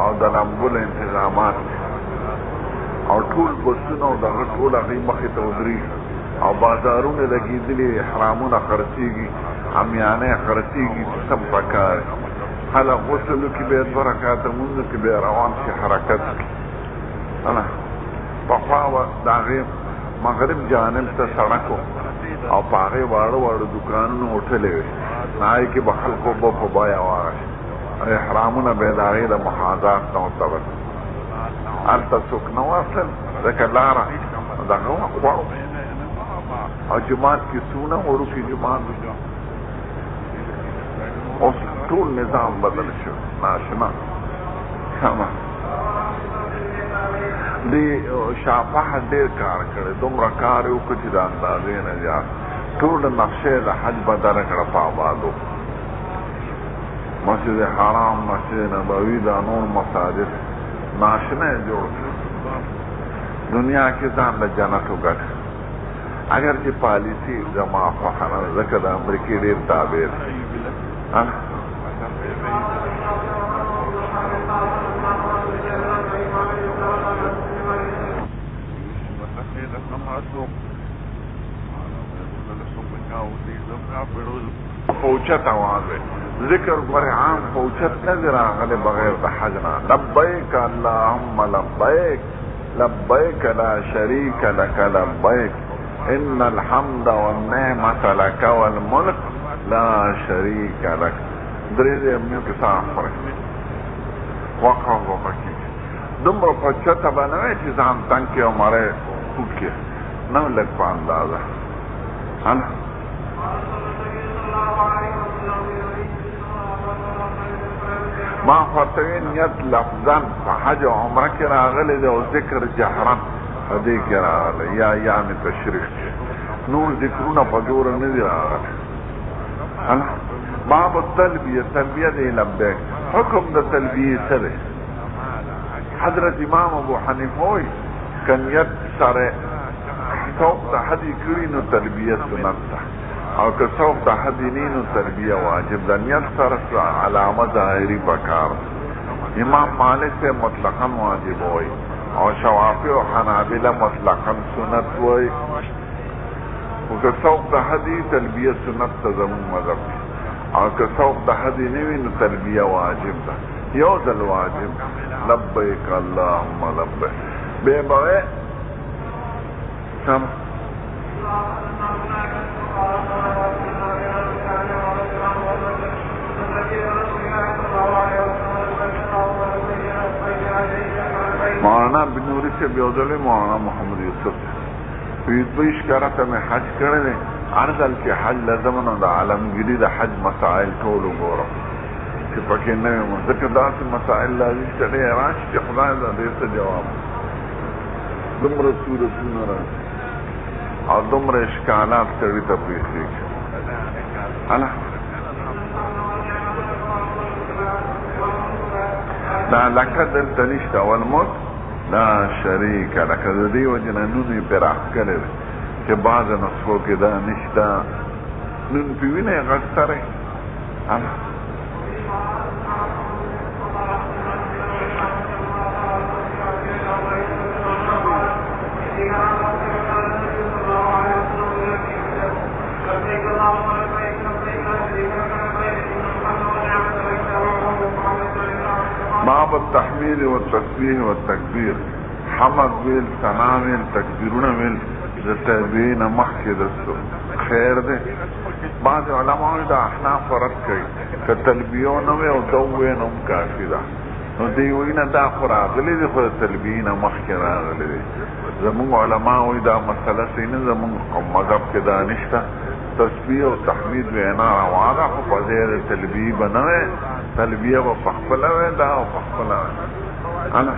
او د لمبو انتظامات او ټول بسونه او دغه ټول هغې مخې ته ودرېږي او بازارونه لګېدلي احرامونه خرڅېږي امیانې خرڅېږي سم پکار خلک غسل وکړي بیا 2 رکعاته لمونځ وکړي بیا روان شي حرکت کړي پخوا به د هغې مغرب جانب ته سړک و او په هغې واړه دوکانونه هوټلې وې نه هغې کې به خلکو به په بیه واغشي احرامونه به د هغې د محاذات نه ورته بس هلته څوک نه واصل ځکه لاره دغه وه خوړ او جومات کې څونه وړوکي جومات اوس ټول نظام بدل شو ناشنا دې شافعه ډېر کار کړی دومره کار یې وکړه چې د اندازې نه زیات ټول نقشې د حج بدله کړه په آبادو مسجد حرام مسجد نبوي دا نور مساجد ناشنا یې جوړ کړه دنیا کې ځان له جنت وګټه اگر چې پالیسي زما خوښه نه ده ځکه د امریکې ډېر تابع دی فوچت آواز ہے ذکر پر عام فوچت نظر آغلے بغیر دا حجنا لبیک اللہم لبیک لبیک لا شریک لک لبیک ان الحمد والنعمت لک والملک لا شریک لک دریزے امیوں کے ساتھ فرق وقع وقعی دمرو فوچت بنوے چیزان تنکی ہمارے خود کے نو لگ پا اندازہ ما فتوی نیت لفظاً فحج و عمرہ کی راغلی دے و ذکر جہران فدی کی راغلی یا ایام تشریف نور ذکرون فجور ندی راغلی باب التلبیہ تلبیہ دے لبیک حکم دا تلبیہ سرے حضرت امام ابو حنیف ہوئی کنیت سره سوق د حدی کړي نو تلبیه سنت ده او که سوق د حدی نه نو تلبیه واجب ده. نیت سره علامه ظاهری پکار. امام مالک سے مطلقاً واجب وای او شوافی او حنابلہ مطلقاً سنت وای. او که سوق د حدی تلبیه سنت ته زمون مذهب او که سوق د حدی نه وي نو تلبیه واجب ده. یو ځل واجب لبیک اللهم لبیک به به سم مولانا بنوری سے بیوزل مولانا محمد یوسف ویدویش کرتا میں حج کرنے ارزل کے حج لزمن دا عالمگیری دا حج مسائل ټولو ګورم چې پکې نه وي ځکه داسې مسائل لازم چړې راشي چې خدای دا دې ته جواب دومره صورتونه راشي او دومره اشکالات سړي ته پېښېږي. الله دا لکه دلته نشته والموت لا شریک لکه د دې وجې نه نون یې پراخ کړی دی چې بعض نسخو کې دا نشته نون پې وینئ غږ سره باب التحميل والتسبيح والتكبير. حمد ویل ثنا ویل تکبیرونه ویل د تابعین مخکې دستو خیر دی. بعض علماء دا احناف رد کوي که تلبیه نه وي او دو وی نو هم کافي ده. نو دی وایي نه دا خو راغلی دی خو د تلبیې نه مخکې راغلی دی. زمونږ علما وایي دا مسله صحیح نه زمونږ مذهب کې دا نشته. تسبیح او تحمید وینا روا ده خو په ځای د تلبیې به نه وی تلبیه و پخپله وی دا و پخپله وی انا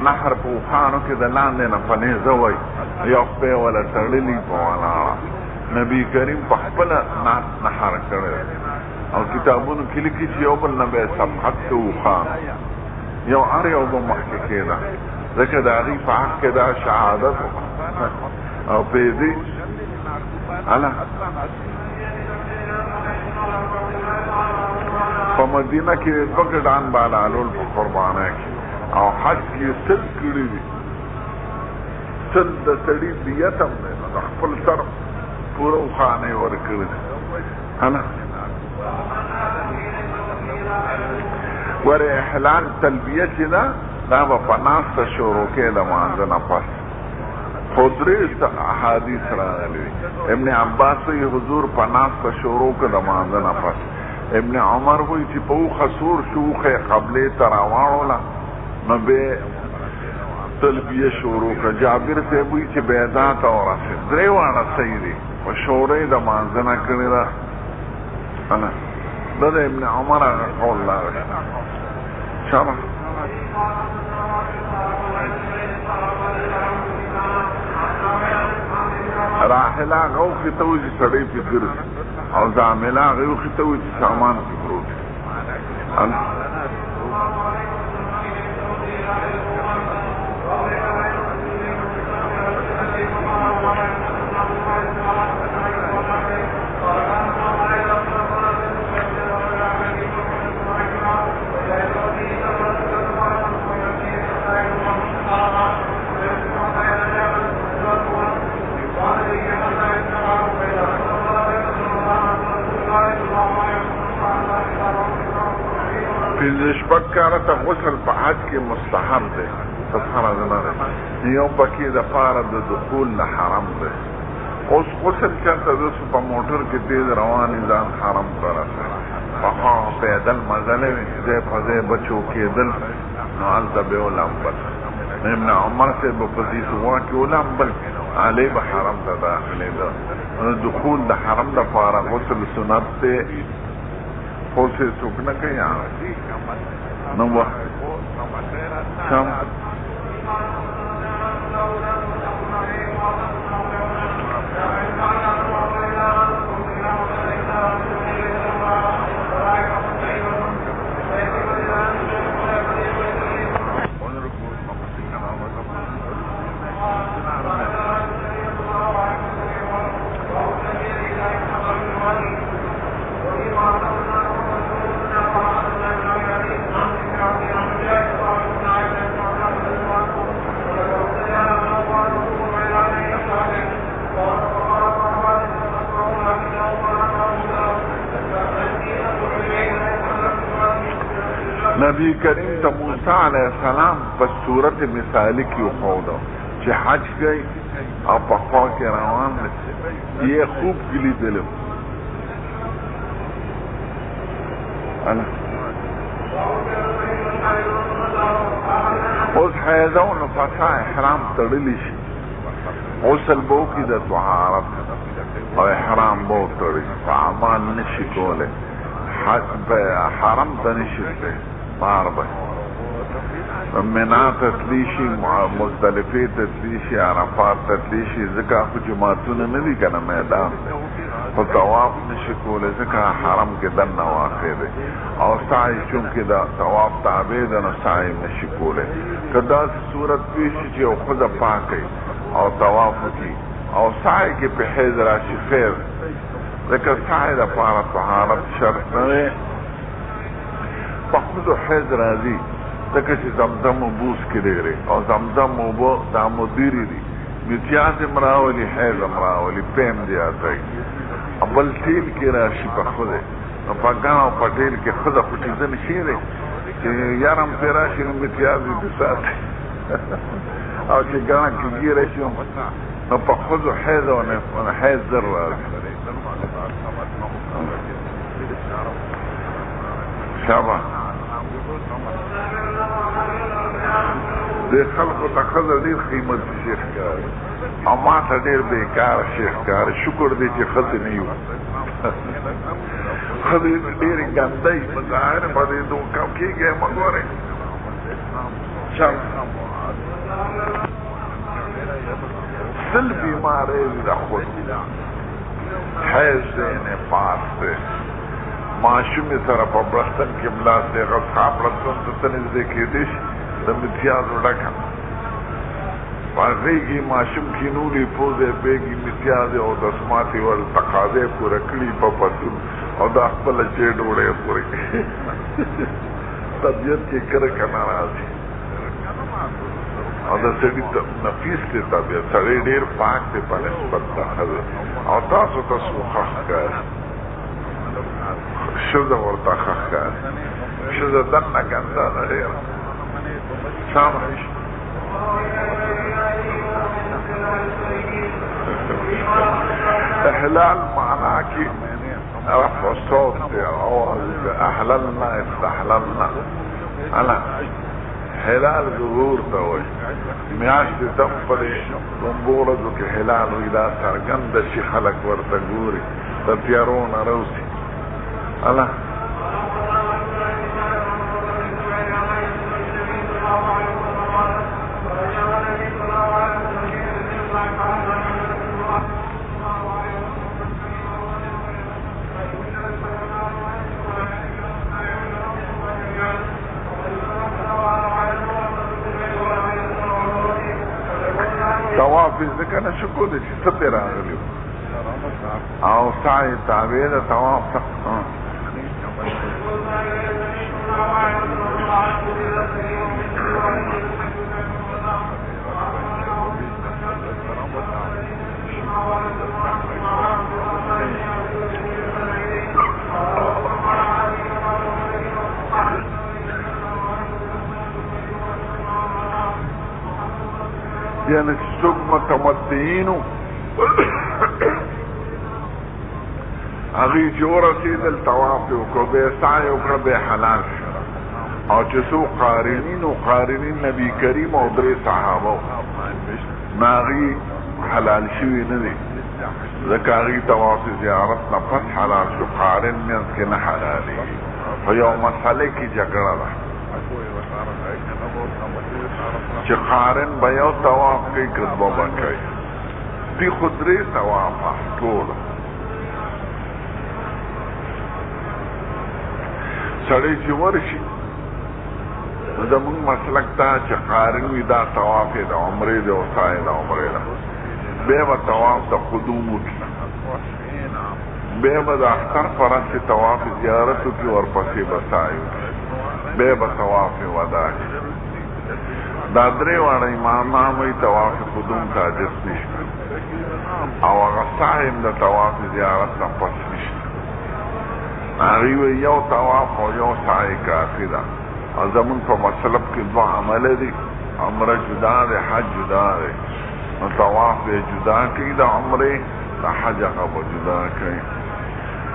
نحر په وخانو کې د لاندې نه پنې زوی یو خپې ولا تړلي په ولاړه نبی کریم په خپله نحر کړی او کتابونو کې لیکي چې یو بل نه به صفحت ته وخان یو هر یو به مخکې کېده ځکه د هغې په حق کې دا شهادت او پېدې په مدینه کې دوه ګډان بالالول په قربانۍ کې او حج کې سل کړي دي سل د سړي دیت هم دی د خپل طرف پوره وخانې ورکړي دي ورې احلال تلبیه چې ده دا به په ناسته شروع کې د مانځه نه پس خو درې احادیث راغلي دي. ابن عباس وایي حضور په ناسته شروع کې د مانځه نه پس. ابن عمر وایي چې په اوښه سور شو اوښه قبلې ته راواړوله نو به تلبیه شروع کړه. جابر صاحب وایي چې بیضا ته ورسېد. درې واړه صحیح دي په شورۍ د مانځه نه کړې ده دا د ابن عمر هغه قول راغلی شابه راحله هغه اوښې ته وایي چې سړی پې ګرځي او زامله هغې اوښې ته وایي چې سامان پې پروت شپږ کاله ته غسل په حج کې مستحب دی په فرض نه دی یو پکې د پاره د دخول نه حرام دی. اوس غسل چېرته زه په موټر کې تیز روان ځان حرم ته رسوي وها پیدل مزله زي فزي بچو کېدل نو الته به ولامبل ابن عمر سے بپدیس هوا کې ولامبل علی به حرم ته داخله ده دخول د حرم د پاره غسل سنت ته خو څه څوک نه کوي نو سم نبی کریم ته موسی علیہ السلام په صورت مثالی کې وښوده چې حج کوي او په خوا کې روان دی یې خوب لیدلی اوس حیضه نو پسا احرام تړلی شي غسل به وکړي د طهارت او احرام به وتړي په اعمال نشي کولی حرم ته نشي تللی بار به منا تتلیشی مزدلفه تتلیشی عرفات تتلیشی ځکه خو جماعتونه نه دي کنه میدان خو طواف نشي کولی ځکه حرم کې دننه واقع دی او سعی چونکې د طواف تابع ده نو سعی نشي کولی که داسې صورت پیش شي چې یو ښځه پاکوي او طواف وکړي او سعی کې په حیض راشي خیر ځکه سعی دپاره طهارت شرط نه دی په ښځو حیض راځي ځکه چې زمزم اوبه څکې ډېرې او زمزم اوبه دا مدیرې دي میتیاز هم راولي حیض هم راولي پیم زیاتوي بل تیل کې راشي په ښځې نو په ګڼ او په ټیل کې ښځه خوټېده نشي دی چې یار هم پرې راشي نو میتیاز یې دې ساتي او چې ګڼه کې ګیره شي نو په ښځو حیض او حیض زر راځي شابه د خلکو ته ښځه ډېر قیمت شیخ کاري او ما ته ډېر بېکاره شیخ کاري شکر دی چې ښځې نه یو ښځې ډېرې ګندۍ مظاهر په دې دوکه کېږي مه ګورئ سل بیماری دی دا خود حیض دی نفاس دی معشومی سره په برستن کې ملاس دی غصحاب رسون ته نږدې کېدی شي د متیازو ډکه په غېږې ماشوم کینولي پوزې بیګې متیازې او دسماتې ور تقاضې پوره کړي په پتون او دا خپله چې ډوډۍ خوري طبیعت کې کرکه نه راځي او د سړي نفیس دی طبیعت سړی ډېر پاک دی په نسبت د ښځې او تاسو ته څو ښه ښکاري ښځه ورته ښه ښکاري ښځه دننه ګنده ده ډېره احلال معنا کی رفع الصوت او احللنا استحللنا انا حلال ظهور ته وای میاشت تم پرې ومبورځو کې حلال وي دا څرګند شي خلک ورته ګوري د تیارو نه راوځي الله طواف ذکر نشو کولی چې څه پرې راغلي او سعی تابع د طواف یعنی څوک متمتعینو اغي جور رسیدل طواف وکړو به سعی وکړو به حلال شو او چې څو قارنین نبی کریم او درې صحابه ناغي حلال شوی نه دي ځکه هغې طواف زیارت نه پس حلال شو قارن منځ کې نه حلالي په یو مسئله کې جګړه ده چې قارن به یو طواف کوي که دوه به کوي دي خو درې طوافه ټوله سړی چې ورشي نو زمونږ مسلک ته چې قارن وي دا طواف یې د عمرې دی او سعی د عمرې ده بیا به طواف د قدوم وکړي بیا به د اختر پرستې طواف زیارت وکړي ورپسې به سعی وکړي بیا به طواف وداع کړي دا درې واړه امامان وایي طواف قدوم ته حاجت نشته او هغه سعی هم د طواف زیارت نه پس نشته هغوی وایي یو طواف او یو سعی کافي ده او زمون په مطلب کې دوه عمله دي عمره جدا دی حج جدا دی نو طواف به جدا کوي د عمرې د حج هغه به جدا کوي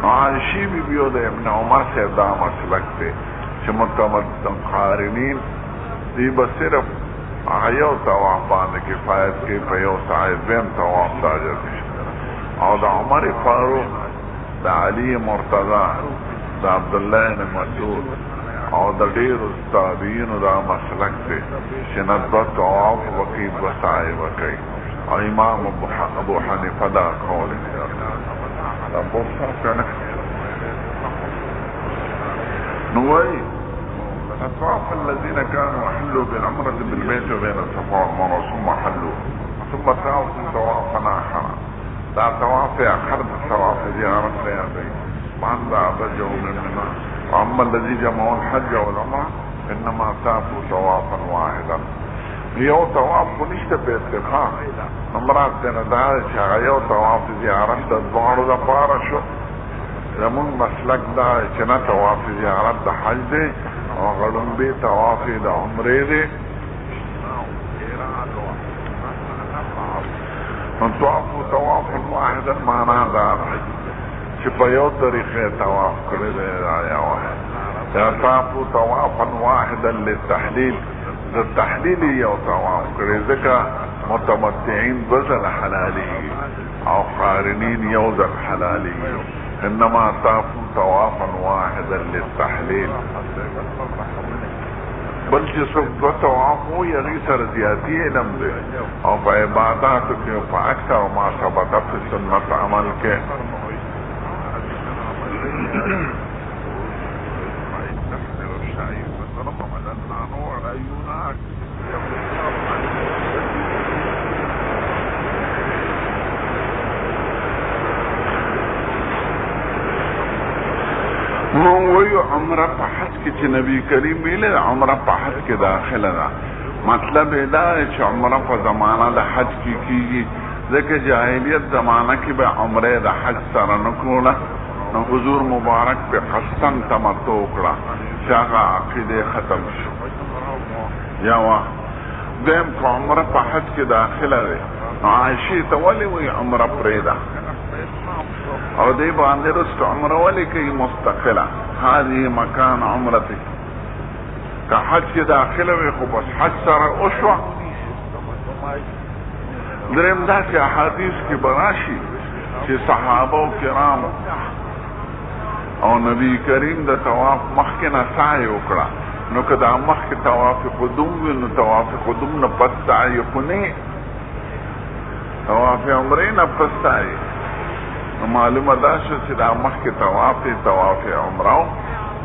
نو عایشې بیبي او د ابن عمر صاحب دا مسلک دی چې متمدن قارنین دی به صرف هغه یو طواف باندې کفایت کوي په یو سعی دویم طواف ته اجر نشته او د عمر فاروق د علي مرتضی د عبدالله بن مسعود او د ډیرو تابعینو دا مسلک دی چې نه دوه طواف وکړي دوه سعی وکړي او امام ابو حنیفه دا قول دی دا بہت فرق ہے نو وایي الطواف الذين كانوا حلوا بالعمرة بالبيت وبين الصفا والمروة ثم حلوا ثم طافوا طوافا آخر دا طواف آخر طواف زيارة رياضي بعد رجعوا منهما واما الذي جمعوا الحج والعمرة انما طافوا طوافا واحدا یو طواف نشته په اتفاق مراد دنه دا چې هغه یو طواف زیارت د دواړو دپاره شو زمونږ مسلک دا چې نه طواف زیارت د حج دی او هغه لومبې طواف یې د عمرې دی نو طوافو طوافا واحدا معنا دا چې په یو طریقې طواف کړی دی دا یو یا طافو طوافا واحدا للتحلیل د تحلیل یو طواف کړی ځکه متمتعین دوه ځله حلالېږي او قارنین یو ځل حلالېږي انما طافوا طوافا واحدا للتحلیل بل چې څوک دوه طواف وي هغې سره زیاتي علم دی او په عباداتو کې په اکثر ما ثبت په سنت عمل کې مون ویو عمره په حج کې چې نبی کریم ویلې عمره په حج کې داخله ده مطلب دا چې عمره په زمانه د حج کې کیږي ځکه جاهلیت زمانه کې به عمره د حج سره نه کوله نو حضور مبارک په قصدن تمتع وکړه چې هغه عقیده ختم شو یا دیم په عمره په حج کې داخله ده عائشې ته ولې وایي عمره پرېږده او دی باندې رست عمره ولی کوي مستقله هذه مکان عمرتك که حج کې داخله وي خو بس حج سره وشوه دریم داسې احادیث کې به راشي چې صحابه و کرامو او نبی کریم د طواف مخکې نه سعی وکړه نو که دا مخکې طواف قدوم وي نو طواف قدوم نه پس سعی خو نه طواف عمرې نه پس سعی معلومه دا شو چې دا مخکې طواف عمره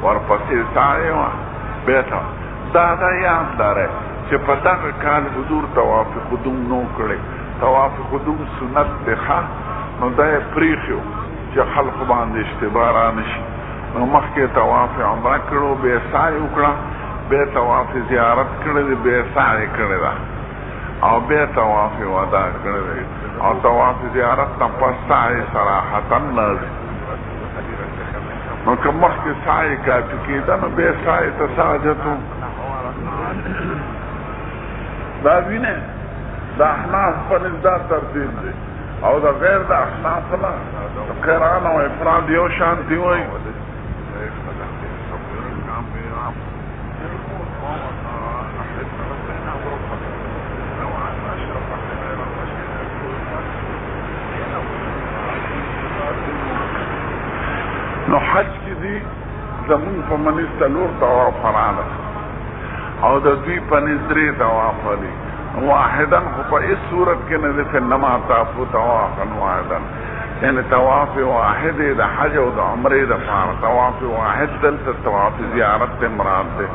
ورپسې سعی وه بیا دا یاد لرئ چې په دغه کال حضور طواف قدوم نو کړی طواف قدوم سنت دی ښه نو دا یې پرېښی و چې خلقو باندې اشتباه رانشي نو مخکې طواف عمره کړو بیا سعی وکړه بیا طواف زیارت کړی دی بیا سعی کړی ده او بیا طواف وداع کړی دی او طواف زیارت نه پس سعی صراحتا لازم نو که مخکې سعی کافي کېده نو بیا سعی ته څه حاجت و دا وینې د احناف په نزد دا ترتیب دی او دا غیر دا احناف لا قرآن و افراد یو شانتی ہوئی نو حج کی دی زمون په منځ تلور طواف رااله او د دوی په نظرې طواف دی واحدا خو په هیڅ صورت کې نه ده چې نما طافو طوافا واحدا یعنی طواف واحد د حج او د عمرې د فار طواف واحد دلته طواف زیارت ته مراد ده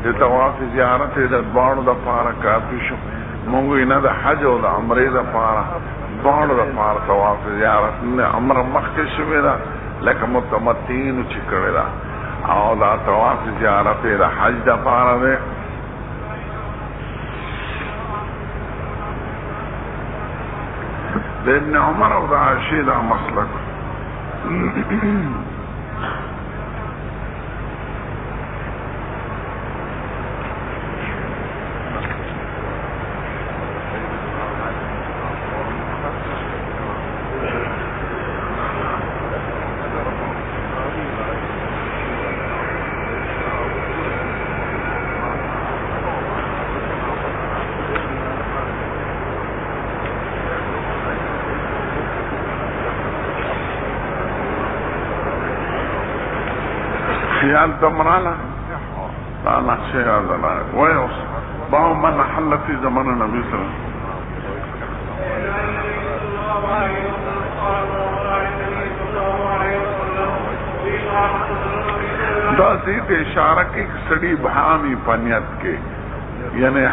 د طواف زیارت د دوړو د فار کافي شو مونږ نه د حج او د عمرې د فار دوړو د فار طواف زیارت نه عمر مخکې شوی ده لکه متمتعین چې کړی ده او دا طواف زیارت د حج د فار ده د ابن عمر او د عائشې دا مسلک خیال تمرانا لا نقشي هذا لا ويوص باو من حل في زمن النبي صلى الله عليه وسلم دا زید اشارہ کی سڑی بحامی پنیت کے یعنی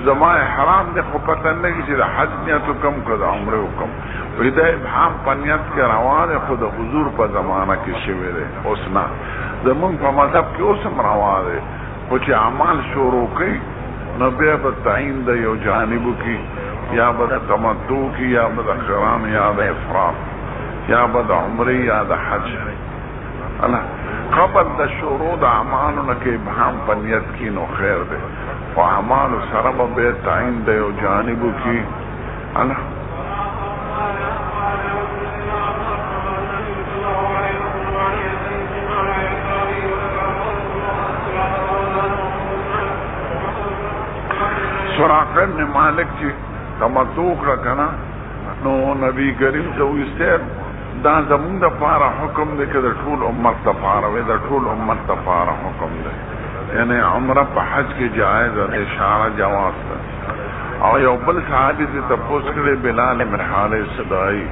زمان حرام دے خو پتہ نہیں کہ حج نیت کم کد عمرے کم ویدہ ابحام پنیت کے روان ہے خود حضور پا زمانہ کی شویر ہے اسنا زمان پا مذہب کی اسم روان ہے کچھ اعمال شروع کی نبی تعین دا یو جانبو کی یا بدا تمتو کی یا بدا قران یا دا افراد یا بدا عمری یا دا حج قبل دا شروع دا اعمالو نکی ابحام پنیت کی نو خیر دے و اعمالو سرب بے تعین دا یو جانبو کی سراقہ ابن مالک چی تمتوک رکھنا نو نبی کریم سویستیر دا زمون دا پارا حکم دے کہ دا طول امت دا پارا وی دا طول امت دا پارا حکم دے یعنی عمرہ پا حج کی جائز اشارہ جواز دا او یو بل صحابی سے تپوس کرے بلال مرحال صدائی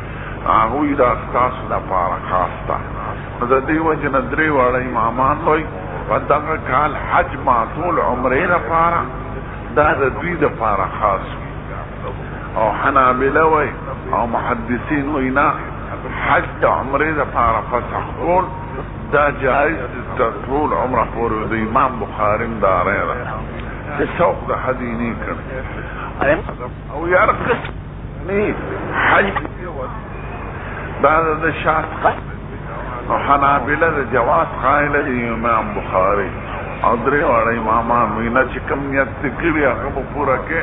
آگوی دا استاس دا پارا خاص تا دا دیو جندری وارا امامان ہوئی و دا کال حج معطول عمرے دا پارا دا دا دوی دا پارا خاص او حنابلہ وی او محدثین وینا حج دا عمرے دا پارا فسخ کول دا جائز دا طول عمرہ پوری دا امام بخارم دا رہے دا سوق دا حدینی کر او یارکس حج دا دا شاست او حنابلہ دا جواز قائل دا امام بخاری او درې واړه امامان وینا چې کم نیت کړی هغه پورا کې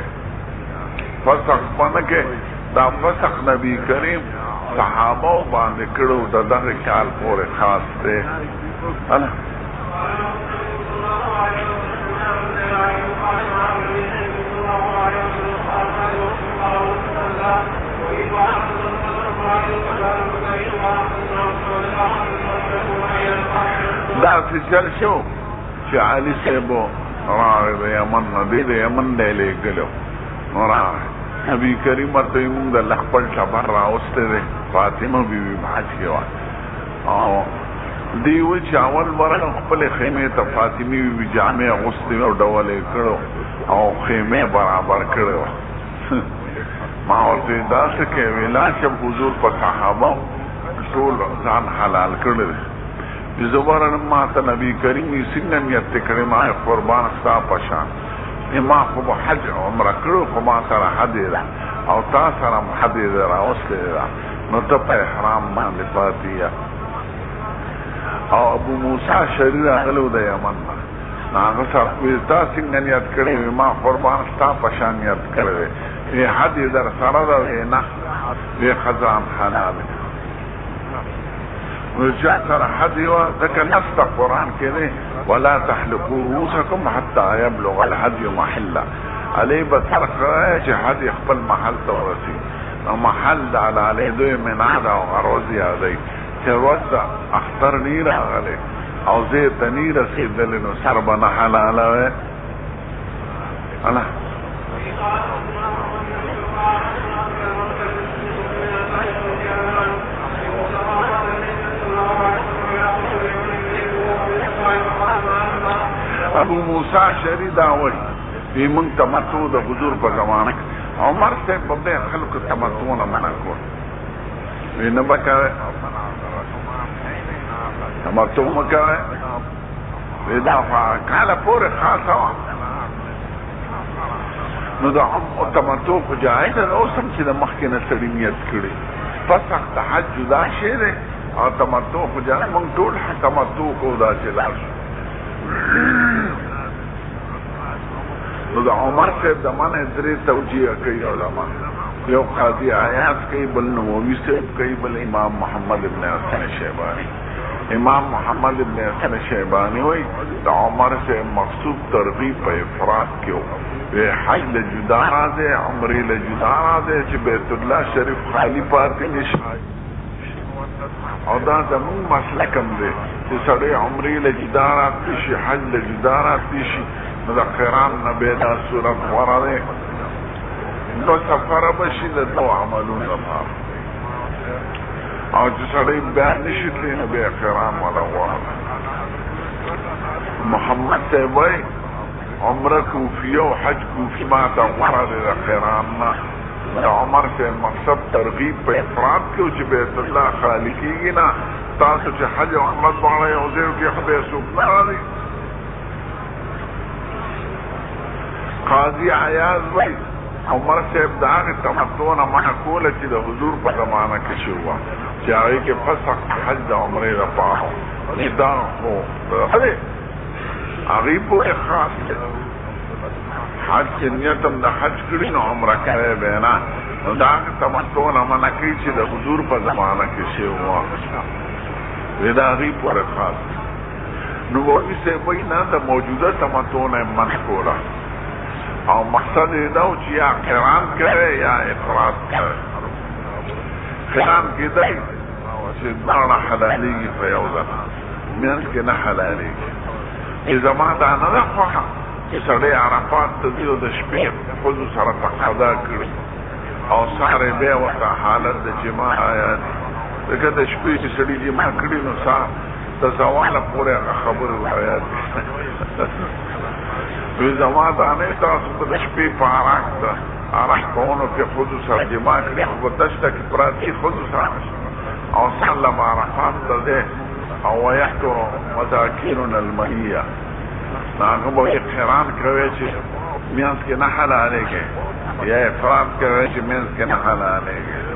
فسخ باندې کې دا فسخ نبی کریم صحابه باندې کړو د دغه کال پورې خاص دی دا فیصل شو چې علي صاحبو راغی د یمن نه دی د یمن دی لېږلو نو راغی نبي کریم ورته یې مونږ د خپل ټبر راوستی دی فاطمه بیبي بحث کې وه او دی وایي چې اول ورغه خپلې خیمې ته فاطمې بیبي جامې اغوستې او ډول یې کړو او خیمې برابر کړې وه ما ورته ویل داسې کې ویل لاړ شم حضور په صحابه ټول ځان حلال کړی دی زبرن ما ته نبی کریم څنګه نیت کړی ما قربان ستا پشان ما خو حج عمره کړو خو ما سره حدیث او تا سره حدیث راوستې نو ته په احرام باندې پاتې او ابو موسی شری راغلو د یمن هغه سره وی تا څنګه نیت کړی ما قربان ستا پشان نیت کړی حدیث در سره ده نه دې خزان حلال ورجع ترى حدي وذكر نفس القرآن كده ولا تحلقوا رؤوسكم حتى يبلغ الهدي محله عليه بتحرق رايش حدي يقبل محل تورسي محل على دوی من عدا وغروزي هذي تروزع اختر نيرا عليه او زيت نيرا سيد لنو سربنا حلالا الله ابو موسى شری داوی وی من تمتو د حضور په زمانه عمر سے بده خلق تمتو نه منع کو وی نه بکره تمتو مکره وی دا کاله پورې خاصه نو دا تمتو کو جایز او سم چې د مخکنه سړی نیت کړي پس تحجد دا شی دی او تمتو کو جایز مونږ ټول تمتو کو دا چې لاس نو دا عمر صاحب د منع درې توجیه کوي علما یو قاضي عیاض کوي بل نووي صاحب کوي بل امام محمد ابن حسن شیبانی امام محمد ابن حسن شیبانی وای دا عمر صاحب مقصود ترغیب په افراد کې وي حج له جدا راځي عمرې له جدا راځي چې بیت الله شریف خالی پاتې نشي او دا زمون مسلک هم دی چې سړی عمرې له جدا راځي شي حج له جدا راځي شي نو د قران نه به دا صورت غوره دی نو سفر بشي د دو عملونو لپاره او چې سړی بیا نشي تللی نو بیا قران ولا غوره محمد صاحب وایي عمره کوفیه او حج کوفي ما ته غوره دی د قران نه د عمر صاحب مقصد ترغیب په افراد کې چې بیت الله خالی کېږي نه تاسو چې حج او عمره دواړه یو ځای کې خدای څوک نه راځي قاضي عیاض وای عمر صاحب دا هغه تمتع نه منع کوله چې د حضور په زمانه کې شوه چې هغې کې فسخ حج د عمرې لپاره دا خو هغې پورې خاص دی حج چې نیت هم د حج کړي نو عمره کوی به نه نو دا هغه تمتع نه منع کوي چې د حضور په زمانه کې شوه دا هغې پورې خاص دی نو مولوي صاحب وایي نه د موجوده تمتع نه یې منع کوله او مقصد دا چې یا قران کوي یا افراد کوي قران کې دا چې دا حلالي په یو ځای مېن کې نه حلالي چې زما دا نه ده خو چې سړی عرفات ته ځي د شپې خود سره تقاضا کړي او سهار بیا ورته حالت د جماع آیات دغه د شپې چې سړی جماع کړي نو سهار د زوال پورې خبره آیات وی زما دا نه تاسو په شپې په عراق ده عراق کونو کې خود سره جماع کړي خو دشته کې پراتی خود سره او سلم عرفات ده او ويحتر مساكين المهيه هغه به اقرار کوي چې میانس کې نه حلاله کې یا افراد کوي چې میانس کې نه حلاله کې